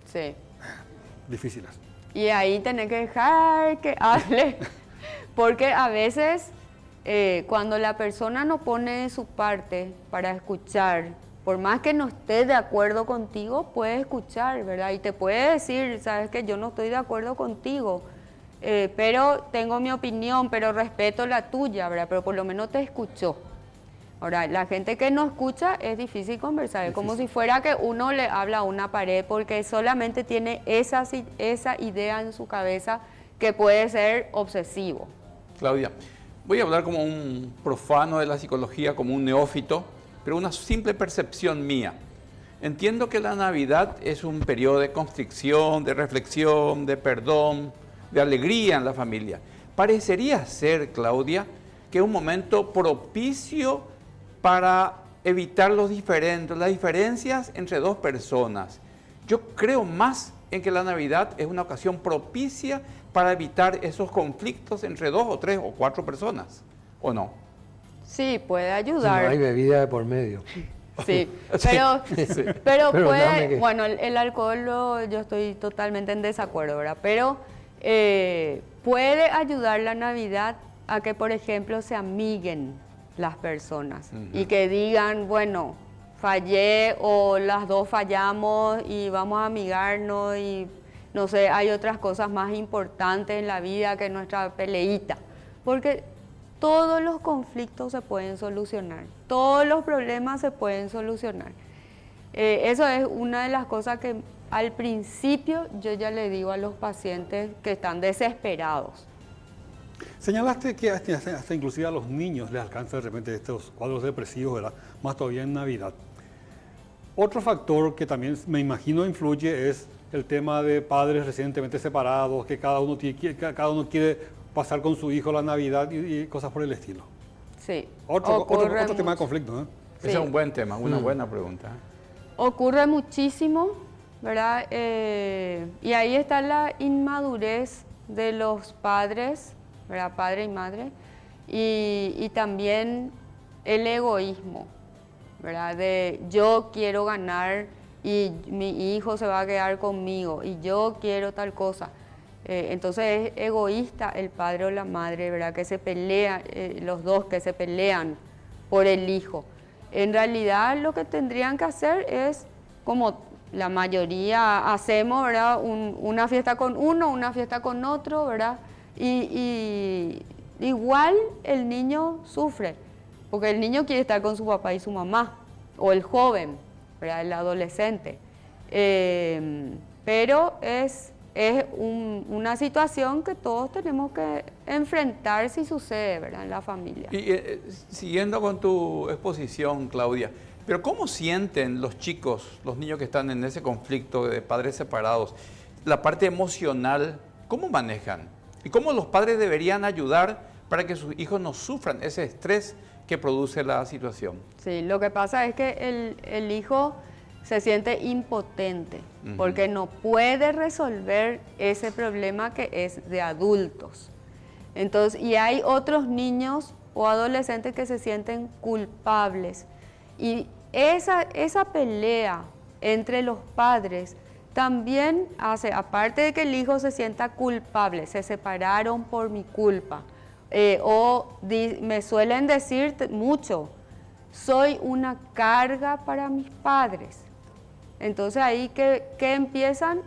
Speaker 4: sí.
Speaker 1: Difíciles.
Speaker 4: Y ahí tenés que dejar que hable, porque a veces cuando la persona no pone su parte para escuchar, por más que no esté de acuerdo contigo, puede escuchar, ¿verdad? Y te puede decir, sabes que yo no estoy de acuerdo contigo, pero tengo mi opinión, pero respeto la tuya, ¿verdad? Pero por lo menos te escuchó. Ahora, la gente que no escucha es difícil conversar, es como si fuera que uno le habla a una pared porque solamente tiene esa idea en su cabeza que puede ser obsesivo.
Speaker 2: Claudia, voy a hablar como un profano de la psicología, como un neófito, pero una simple percepción mía. Entiendo que la Navidad es un periodo de constricción, de reflexión, de perdón, de alegría en la familia. Parecería ser, Claudia, que es un momento propicio para evitar las diferencias entre dos personas. Yo creo más en que la Navidad es una ocasión propicia para evitar esos conflictos entre 2 o 3 o 4 personas, ¿o no?
Speaker 4: Sí, puede
Speaker 3: Si no
Speaker 4: ayudar.
Speaker 3: hay bebida de por medio.
Speaker 4: Sí, pero
Speaker 3: Pero
Speaker 4: puede,
Speaker 3: dame que-
Speaker 4: bueno, el alcohol yo estoy totalmente en desacuerdo, ¿verdad? Pero puede ayudar la Navidad a que, por ejemplo, se amiguen las personas y que digan, bueno, fallé o las dos fallamos y vamos a amigarnos y no sé, hay otras cosas más importantes en la vida que nuestra peleita. Porque todos los conflictos se pueden solucionar, todos los problemas se pueden solucionar. Eso es una de las cosas que al principio yo ya le digo a los pacientes que están desesperados.
Speaker 1: Señalaste que hasta inclusive a los niños les alcanza de repente estos cuadros depresivos, ¿verdad? Más todavía en Navidad. Otro factor que también me imagino influye es el tema de padres recientemente separados, que cada uno quiere pasar con su hijo la Navidad y cosas por el estilo.
Speaker 4: Sí.
Speaker 1: Otro
Speaker 4: ocurre
Speaker 1: tema de
Speaker 4: mucho.
Speaker 1: conflicto, ¿eh?
Speaker 2: Ese es un buen tema, una buena pregunta.
Speaker 4: Ocurre muchísimo, ¿verdad? Y ahí está la inmadurez de los padres, ¿verdad? Padre y madre, y también el egoísmo, ¿verdad? De yo quiero ganar y mi hijo se va a quedar conmigo y yo quiero tal cosa. Entonces es egoísta el padre o la madre, ¿verdad? Que se pelean, los dos que se pelean por el hijo. En realidad lo que tendrían que hacer es, como la mayoría hacemos, ¿verdad? Una fiesta con uno, una fiesta con otro, ¿verdad? Y igual el niño sufre, porque el niño quiere estar con su papá y su mamá, o el joven, ¿verdad? El adolescente. Pero es una situación que todos tenemos que enfrentar si sucede, ¿verdad? En la familia.
Speaker 2: Y siguiendo con tu exposición, Claudia, pero ¿cómo sienten los chicos, los niños que están en ese conflicto de padres separados, la parte emocional, cómo manejan? ¿Y cómo los padres deberían ayudar para que sus hijos no sufran ese estrés que produce la situación?
Speaker 4: Sí, lo que pasa es que el hijo se siente impotente porque no puede resolver ese problema que es de adultos. Entonces, y hay otros niños o adolescentes que se sienten culpables. Y esa pelea entre los padres también hace, aparte de que el hijo se sienta culpable, se separaron por mi culpa, me suelen decir mucho, soy una carga para mis padres. Entonces ahí que empiezan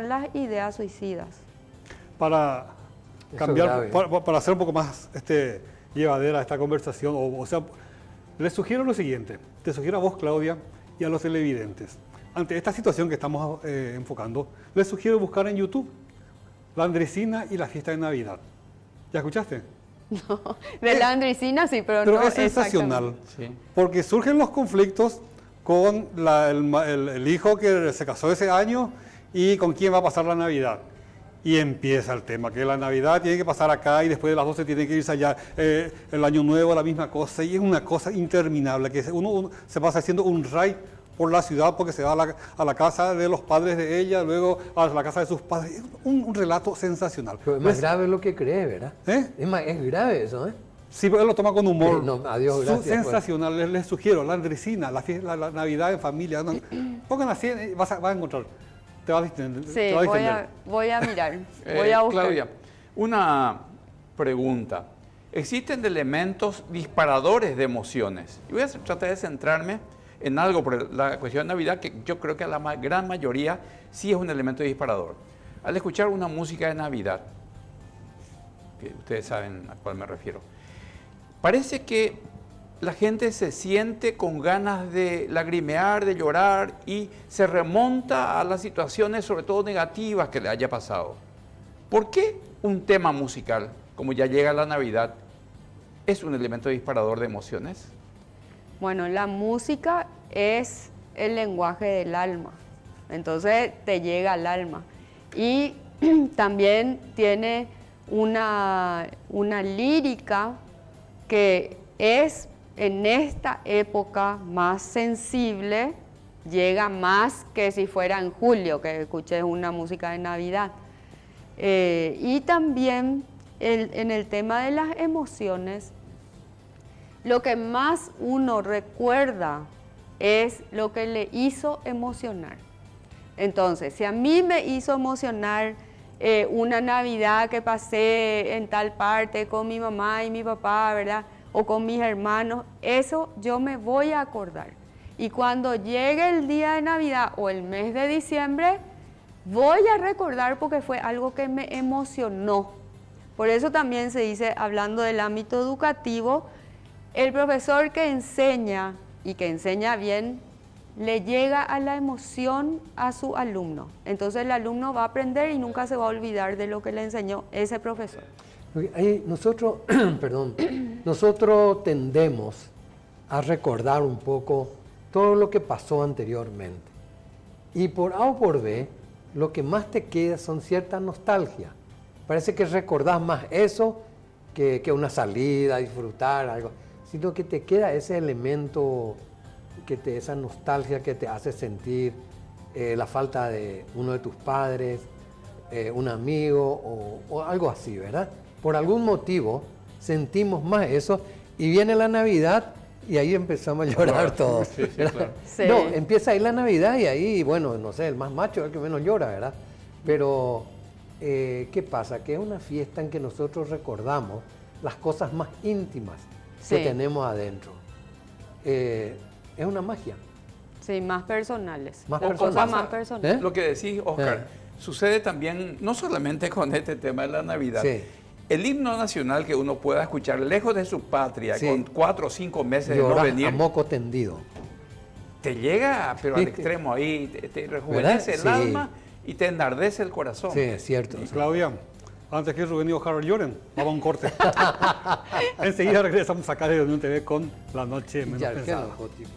Speaker 4: las ideas suicidas.
Speaker 1: Para
Speaker 3: Eso
Speaker 1: cambiar,
Speaker 3: es grave.
Speaker 1: para hacer un poco más llevadera esta conversación, o sea, les sugiero lo siguiente, te sugiero a vos, Claudia, y a los televidentes. Ante esta situación que estamos enfocando, les sugiero buscar en YouTube La Andresina y la fiesta de Navidad. ¿Ya escuchaste?
Speaker 4: No, de la andricina sí, pero
Speaker 1: Pero
Speaker 4: no
Speaker 1: es sensacional,
Speaker 2: Sí.
Speaker 1: porque surgen los conflictos con el hijo que se casó ese año y con quién va a pasar la Navidad. Y empieza el tema, que la Navidad tiene que pasar acá y después de las 12 tiene que irse allá. El Año Nuevo, la misma cosa, y es una cosa interminable, que uno se pasa haciendo un raid por la ciudad porque se va a la casa de los padres de ella, luego a la casa de sus padres. Es un relato sensacional.
Speaker 3: Pero es más grave lo que cree, ¿verdad?
Speaker 1: ¿Eh?
Speaker 3: Es grave eso, ¿eh?
Speaker 1: Sí, pero él lo toma con humor.
Speaker 3: No, adiós, gracias,
Speaker 1: Sensacional, les sugiero, La Andresina, la Navidad en familia. Pongan así, vas a encontrar. Te va a distender.
Speaker 4: Sí,
Speaker 1: te va a distender.
Speaker 4: voy a mirar, voy a buscar.
Speaker 2: Claudia, una pregunta. Existen elementos disparadores de emociones. Y voy a tratar de centrarme en algo por la cuestión de Navidad, que yo creo que a la gran mayoría sí es un elemento disparador. Al escuchar una música de Navidad, que ustedes saben a cuál me refiero, parece que la gente se siente con ganas de lagrimear, de llorar y se remonta a las situaciones, sobre todo negativas, que le haya pasado. ¿Por qué un tema musical, como ya llega la Navidad, es un elemento disparador de emociones?
Speaker 4: Bueno, la música es el lenguaje del alma, entonces te llega al alma. Y también tiene una lírica que es en esta época más sensible, llega más que si fuera en julio, que escuché una música de Navidad. Y también en el tema de las emociones, lo que más uno recuerda es lo que le hizo emocionar. Entonces, si a mí me hizo emocionar una Navidad que pasé en tal parte con mi mamá y mi papá, ¿verdad? O con mis hermanos, eso yo me voy a acordar. Y cuando llegue el día de Navidad o el mes de diciembre, voy a recordar porque fue algo que me emocionó. Por eso también se dice, hablando del ámbito educativo, el profesor que enseña y que enseña bien, le llega a la emoción a su alumno. Entonces el alumno va a aprender y nunca se va a olvidar de lo que le enseñó ese profesor.
Speaker 3: Nosotros, perdón, nosotros tendemos a recordar un poco todo lo que pasó anteriormente. Y por A o por B, lo que más te queda son cierta nostalgia. Parece que recordás más eso que una salida, disfrutar, algo. sino que te queda ese elemento, esa nostalgia que te hace sentir la falta de uno de tus padres, un amigo o algo así, ¿verdad? Por algún motivo sentimos más eso y viene la Navidad y ahí empezamos a llorar todos.
Speaker 2: Sí, claro.
Speaker 4: Sí.
Speaker 3: No, empieza ahí la Navidad y ahí, bueno, no sé, el más macho es el que menos llora, ¿verdad? Pero, ¿qué pasa? Que es una fiesta en que nosotros recordamos las cosas más íntimas que
Speaker 4: Sí.
Speaker 3: tenemos adentro. Es una magia.
Speaker 4: Sí, más personales.
Speaker 3: Más
Speaker 4: Las
Speaker 3: personales.
Speaker 4: cosas más personales.
Speaker 3: ¿Eh?
Speaker 2: Lo que decís, Oscar, sucede también, no solamente con este tema de la Navidad.
Speaker 3: Sí.
Speaker 2: El himno nacional que uno pueda escuchar lejos de su patria,
Speaker 3: Sí.
Speaker 2: con 4 o 5 meses de no
Speaker 3: Llorar
Speaker 2: venir,
Speaker 3: a moco tendido.
Speaker 2: te llega, pero al
Speaker 3: Sí.
Speaker 2: extremo ahí, te rejuvenece el
Speaker 3: ¿Verdad? Sí.
Speaker 2: alma y te enardece el corazón.
Speaker 3: Sí, es cierto.
Speaker 1: Y Claudia, antes que Rubén y Ojar lloren, vamos a un corte. Enseguida regresamos acá de Unión TV con La Noche Menos
Speaker 3: Ya, qué
Speaker 1: Pensada.
Speaker 3: loco, tipo.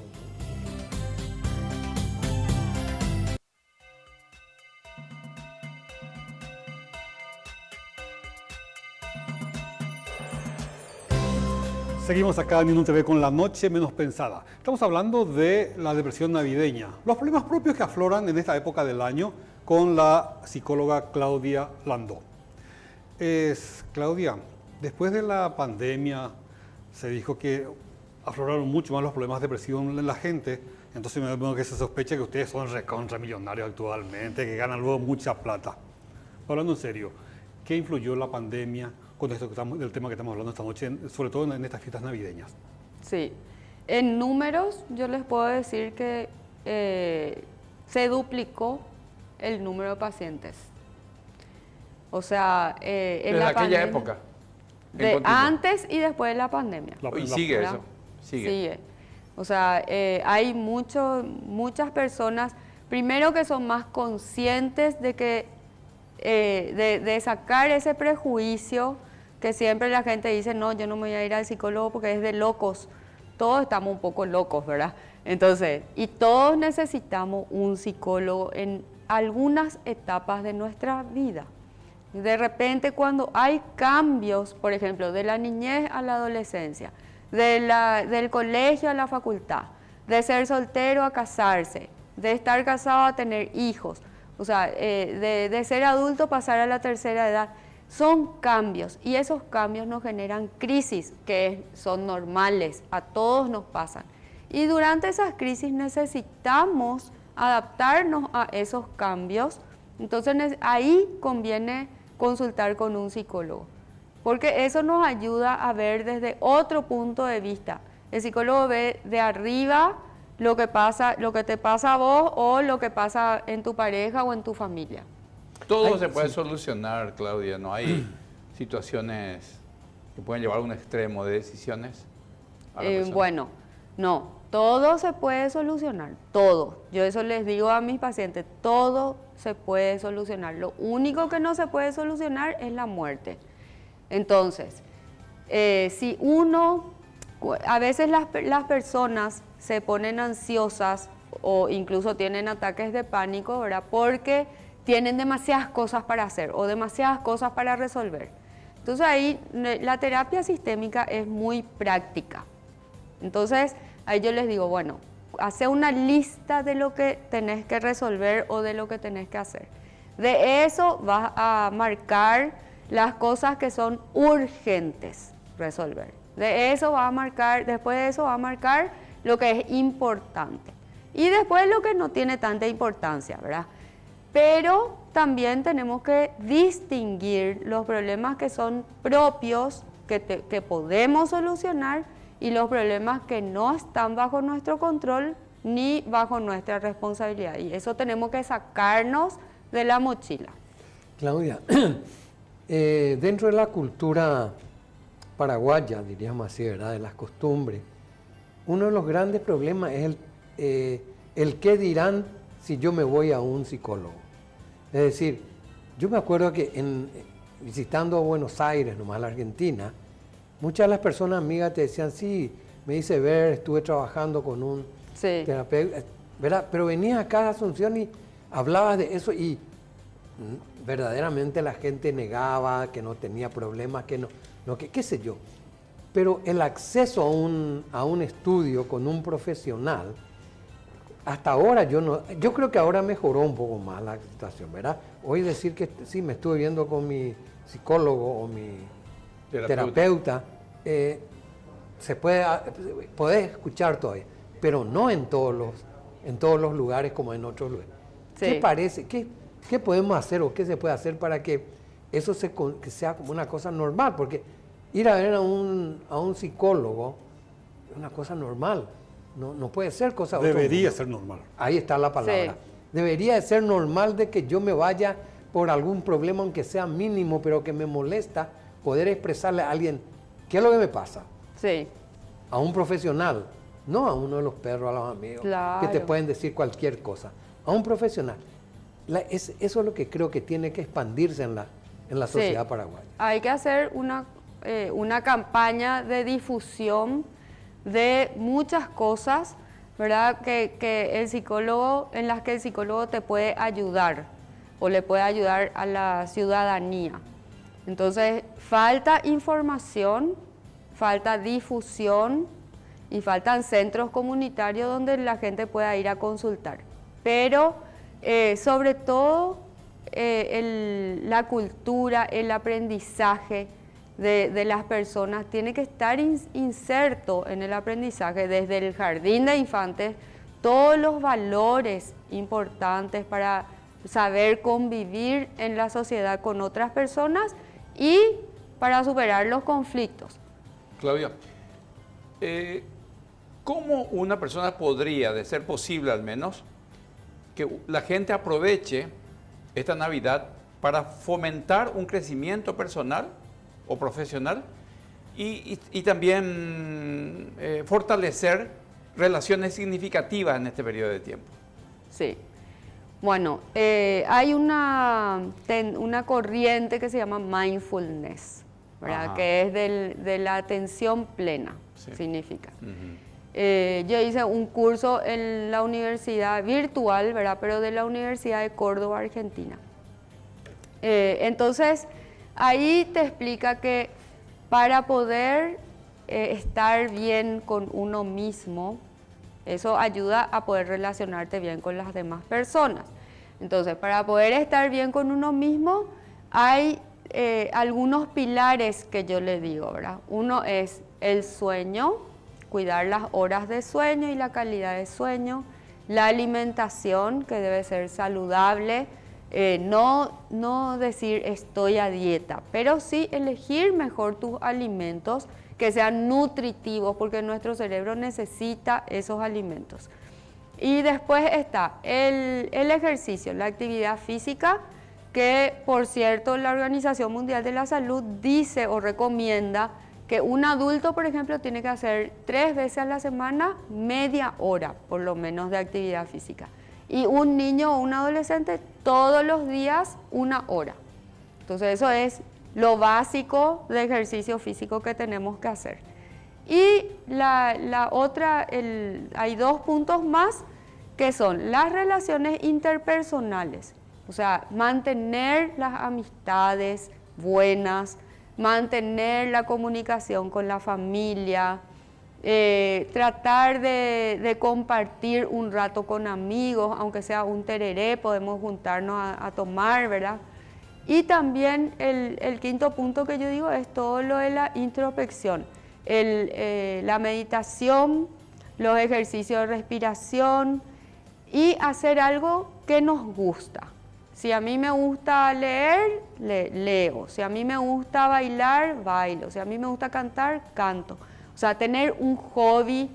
Speaker 1: Seguimos acá en Unión TV con La Noche Menos Pensada. Estamos hablando de la depresión navideña, los problemas propios que afloran en esta época del año con la psicóloga Claudia Landó. Claudia, después de la pandemia se dijo que afloraron mucho más los problemas de depresión en la gente, entonces me veo que se sospecha que ustedes son recontra millonarios actualmente, que ganan luego mucha plata. Hablando en serio, ¿qué influyó la pandemia con esto del tema que estamos hablando esta noche, sobre todo en estas fiestas navideñas?
Speaker 4: Sí. En números, yo les puedo decir que se duplicó el número de pacientes. O sea, en
Speaker 2: Desde
Speaker 4: la
Speaker 2: aquella
Speaker 4: pandemia,
Speaker 2: época. en
Speaker 4: de
Speaker 2: continuo.
Speaker 4: antes y después de la pandemia.
Speaker 2: Y sigue
Speaker 4: ¿verdad?
Speaker 2: eso. Sigue.
Speaker 4: Sigue. O sea, hay muchas personas, primero que son más conscientes de que de sacar ese prejuicio que siempre la gente dice, no, yo no me voy a ir al psicólogo porque es de locos. Todos estamos un poco locos, ¿verdad? Entonces, y todos necesitamos un psicólogo en algunas etapas de nuestra vida. De repente, cuando hay cambios, por ejemplo, de la niñez a la adolescencia, del colegio a la facultad, de ser soltero a casarse, de estar casado a tener hijos, o sea, de ser adulto pasar a la tercera edad, son cambios y esos cambios nos generan crisis que son normales, a todos nos pasan. Y durante esas crisis necesitamos adaptarnos a esos cambios, entonces ahí conviene consultar con un psicólogo, porque eso nos ayuda a ver desde otro punto de vista. El psicólogo ve de arriba lo que pasa, lo que te pasa a vos o lo que pasa en tu pareja o en tu familia.
Speaker 2: Todo
Speaker 3: Ay,
Speaker 2: se puede
Speaker 3: sí.
Speaker 2: solucionar, Claudia. No hay situaciones que pueden llevar a un extremo de decisiones. A la persona.
Speaker 4: Bueno, no, todo se puede solucionar, todo. Yo eso les digo a mis pacientes, todo se puede solucionar. Lo único que no se puede solucionar es la muerte. Entonces, si a veces las personas se ponen ansiosas o incluso tienen ataques de pánico, ¿verdad? Porque tienen demasiadas cosas para hacer o demasiadas cosas para resolver. Entonces ahí la terapia sistémica es muy práctica. Entonces ahí yo les digo, bueno, hace una lista de lo que tenés que resolver o de lo que tenés que hacer. De eso vas a marcar las cosas que son urgentes resolver. De eso va a marcar, después de eso va a marcar lo que es importante. Y después lo que no tiene tanta importancia, ¿verdad? Pero también tenemos que distinguir los problemas que son propios, que podemos solucionar, y los problemas que no están bajo nuestro control ni bajo nuestra responsabilidad. Y eso tenemos que sacarnos de la mochila.
Speaker 3: Claudia, dentro de la cultura paraguaya, diríamos así, ¿verdad? De las costumbres, uno de los grandes problemas es el qué dirán si yo me voy a un psicólogo. Es decir, yo me acuerdo que visitando Buenos Aires, nomás la Argentina, muchas de las personas amigas te decían, sí, me hice ver, estuve trabajando con un
Speaker 4: Sí.
Speaker 3: terapeuta, ¿verdad? Pero venías acá a Asunción y hablabas de eso y verdaderamente la gente negaba que no tenía problemas, que no qué sé yo. pero el acceso a un estudio con un profesional, hasta ahora yo creo que ahora mejoró un poco más la situación, ¿verdad? Hoy decir que sí, me estuve viendo con mi psicólogo o mi terapeuta, se puede escuchar todavía, pero no en todos los lugares como en otros lugares.
Speaker 4: Sí.
Speaker 3: ¿Qué parece? ¿Qué podemos hacer o qué se puede hacer para que eso que sea como una cosa normal? Porque ir a ver a un psicólogo es una cosa normal. No puede ser cosa de otro
Speaker 1: Debería
Speaker 3: mundo.
Speaker 1: ser normal.
Speaker 3: Ahí está la palabra.
Speaker 4: Sí.
Speaker 3: Debería de ser normal de que yo me vaya por algún problema, aunque sea mínimo, pero que me molesta, poder expresarle a alguien qué es lo que me pasa.
Speaker 4: Sí.
Speaker 3: A un profesional, no a uno de los perros, a los amigos,
Speaker 4: Claro.
Speaker 3: que te pueden decir cualquier cosa. A un profesional. Eso es lo que creo que tiene que expandirse en la
Speaker 4: Sí.
Speaker 3: sociedad paraguaya.
Speaker 4: Hay que hacer una campaña de difusión de muchas cosas, ¿verdad? En las que el psicólogo te puede ayudar o le puede ayudar a la ciudadanía. Entonces, falta información, falta difusión y faltan centros comunitarios donde la gente pueda ir a consultar. Pero, sobre todo, la cultura, el aprendizaje de las personas tiene que estar inserto en el aprendizaje desde el jardín de infantes, todos los valores importantes para saber convivir en la sociedad con otras personas y para superar los conflictos.
Speaker 2: Claudia, ¿cómo una persona podría, de ser posible al menos, que la gente aproveche esta Navidad para fomentar un crecimiento personal o profesional y también fortalecer relaciones significativas en este periodo de tiempo?
Speaker 4: Sí. Bueno, hay una corriente que se llama mindfulness, ¿verdad?
Speaker 2: Ajá.
Speaker 4: Que es de la atención plena,
Speaker 2: Sí.
Speaker 4: significa.
Speaker 2: Ujú.
Speaker 4: Yo hice un curso en la universidad virtual, ¿verdad? Pero de la Universidad de Córdoba, Argentina. Entonces, ahí te explica que para poder estar bien con uno mismo, eso ayuda a poder relacionarte bien con las demás personas. Entonces, para poder estar bien con uno mismo, hay algunos pilares que yo le digo, ¿verdad? Uno es el sueño, cuidar las horas de sueño y la calidad de sueño, la alimentación, que debe ser saludable, no decir estoy a dieta, pero sí elegir mejor tus alimentos que sean nutritivos, porque nuestro cerebro necesita esos alimentos. Y después está el ejercicio, la actividad física, que por cierto la Organización Mundial de la Salud dice o recomienda que un adulto, por ejemplo, tiene que hacer 3 veces a la semana media hora, por lo menos, de actividad física. Y un niño o un adolescente todos los días 1 hora. Entonces eso es lo básico de ejercicio físico que tenemos que hacer. Y hay 2 puntos más que son las relaciones interpersonales. O sea, mantener las amistades buenas, mantener la comunicación con la familia, tratar de compartir un rato con amigos, aunque sea un tereré, podemos juntarnos a tomar, ¿verdad? Y también el quinto punto que yo digo es todo lo de la introspección, la meditación, los ejercicios de respiración y hacer algo que nos gusta. Si a mí me gusta leer, leo. Si a mí me gusta bailar, bailo. Si a mí me gusta cantar, canto. O sea, tener un hobby,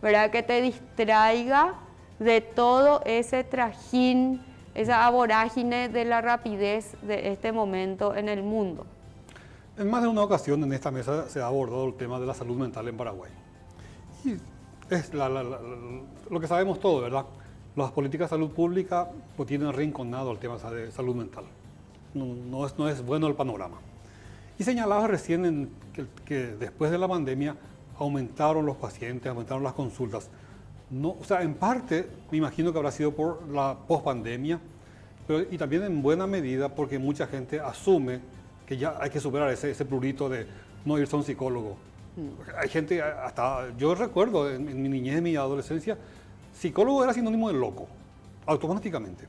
Speaker 4: ¿verdad? Que te distraiga de todo ese trajín, esa vorágine de la rapidez de este momento en el mundo.
Speaker 1: En más de una ocasión en esta mesa se ha abordado el tema de la salud mental en Paraguay. Y es lo que sabemos todo, ¿verdad? Las políticas de salud pública pues, tienen arrinconado el tema de salud mental. No es bueno el panorama. Y señalaba recién que después de la pandemia aumentaron los pacientes, aumentaron las consultas. O sea, en parte me imagino que habrá sido por la pospandemia, y también en buena medida porque mucha gente asume que ya hay que superar ese prurito de no irse a un psicólogo Hay gente, hasta yo recuerdo en mi niñez y mi adolescencia, psicólogo era sinónimo de loco, automáticamente.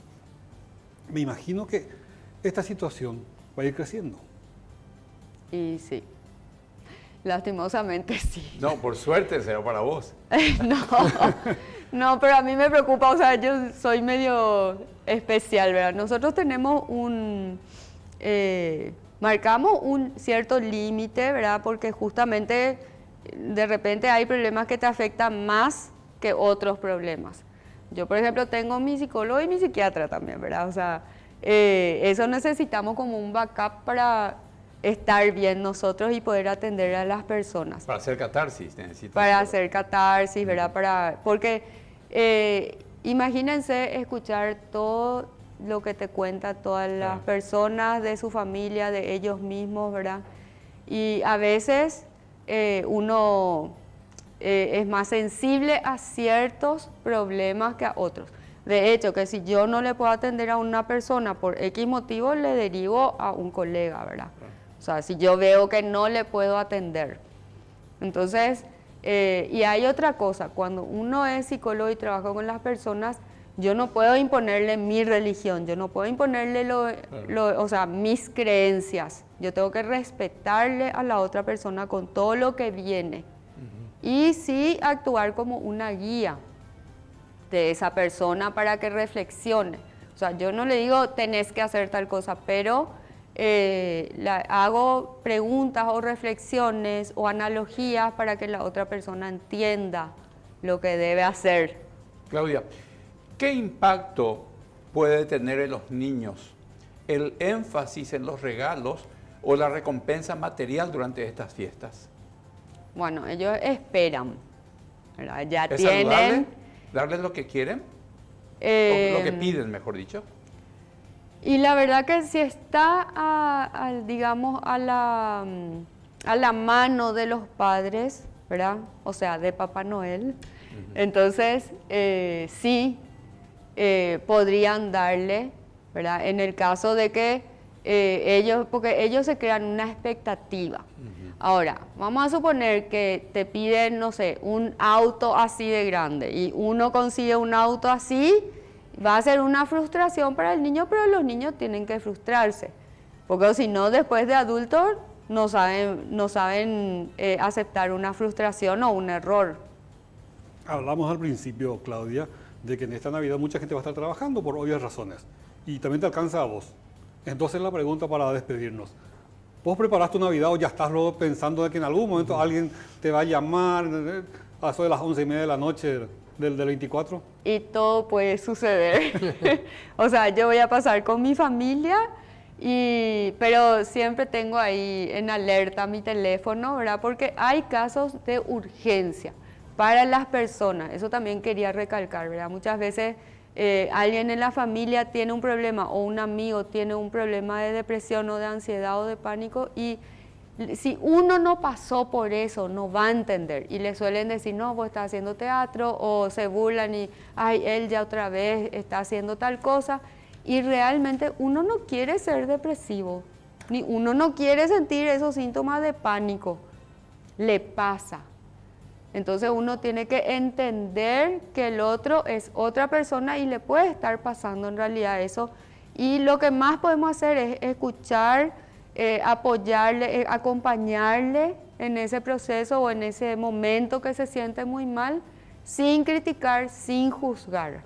Speaker 1: Me imagino que esta situación va a ir creciendo.
Speaker 4: Y sí, lastimosamente sí.
Speaker 2: No, por suerte será para vos.
Speaker 4: No, pero a mí me preocupa, o sea, yo soy medio especial, ¿verdad? Nosotros tenemos marcamos un cierto límite, ¿verdad? Porque justamente de repente hay problemas que te afectan más que otros problemas. Yo, por ejemplo, tengo mi psicólogo y mi psiquiatra también, ¿verdad? O sea, eso necesitamos como un backup para estar bien nosotros y poder atender a las personas.
Speaker 2: Para hacer catarsis necesitas.
Speaker 4: Para hacer catarsis, ¿verdad? Porque imagínense escuchar todo lo que te cuentan todas las personas de su familia, de ellos mismos, ¿verdad? Y a veces uno es más sensible a ciertos problemas que a otros. De hecho, que si yo no le puedo atender a una persona por X motivo, le derivo a un colega, ¿verdad? O sea, si yo veo que no le puedo atender. Entonces, y hay otra cosa, cuando uno es psicólogo y trabaja con las personas, yo no puedo imponerle mi religión, yo no puedo imponerle o sea, mis creencias. Yo tengo que respetarle a la otra persona con todo lo que viene. Y sí actuar como una guía de esa persona para que reflexione. O sea, yo no le digo tenés que hacer tal cosa, pero hago preguntas o reflexiones o analogías para que la otra persona entienda lo que debe hacer.
Speaker 2: Claudia, ¿qué impacto puede tener en los niños el énfasis en los regalos o la recompensa material durante estas fiestas?
Speaker 4: Bueno, ellos esperan, ¿verdad? Ya
Speaker 2: ¿Es
Speaker 4: tienen...
Speaker 2: saludable darles lo que quieren? O lo que piden, mejor dicho.
Speaker 4: Y la verdad que si está, digamos, a la mano de los padres, ¿verdad? O sea, de Papá Noel, entonces sí podrían darle, ¿verdad? En el caso de que porque ellos se crean una expectativa. Ahora, vamos a suponer que te piden, no sé, un auto así de grande y uno consigue un auto así, va a ser una frustración para el niño, pero los niños tienen que frustrarse, porque si no, después de adultos no saben aceptar una frustración o un error.
Speaker 1: Hablamos al principio, Claudia, de que en esta Navidad mucha gente va a estar trabajando por obvias razones y también te alcanza a vos. Entonces la pregunta para despedirnos, ¿vos preparaste tu Navidad o ya estás luego pensando de que en algún momento alguien te va a llamar a eso de las 11:30 de la noche del 24?
Speaker 4: Y todo puede suceder. O sea, yo voy a pasar con mi familia, pero siempre tengo ahí en alerta mi teléfono, ¿verdad? Porque hay casos de urgencia para las personas. Eso también quería recalcar, ¿verdad? Muchas veces alguien en la familia tiene un problema o un amigo tiene un problema de depresión o de ansiedad o de pánico y si uno no pasó por eso, no va a entender. Y le suelen decir, no, vos estás haciendo teatro, o se burlan y, ay, él ya otra vez está haciendo tal cosa. Y realmente uno no quiere ser depresivo, ni uno no quiere sentir esos síntomas de pánico. Le pasa. Entonces uno tiene que entender que el otro es otra persona y le puede estar pasando en realidad eso. Y lo que más podemos hacer es escuchar, apoyarle, acompañarle en ese proceso o en ese momento que se siente muy mal, sin criticar, sin juzgar.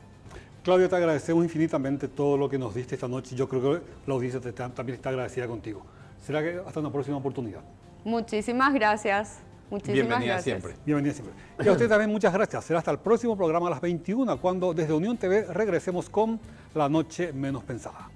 Speaker 1: Claudia, te agradecemos infinitamente todo lo que nos diste esta noche. Yo creo que la audiencia también está agradecida contigo. ¿Será que hasta una próxima oportunidad?
Speaker 4: Muchísimas gracias.
Speaker 2: Bienvenida siempre.
Speaker 1: Bienvenida siempre. Y a usted también muchas gracias. Será hasta el próximo programa a las 21, cuando desde Unión TV regresemos con La Noche Menos Pensada.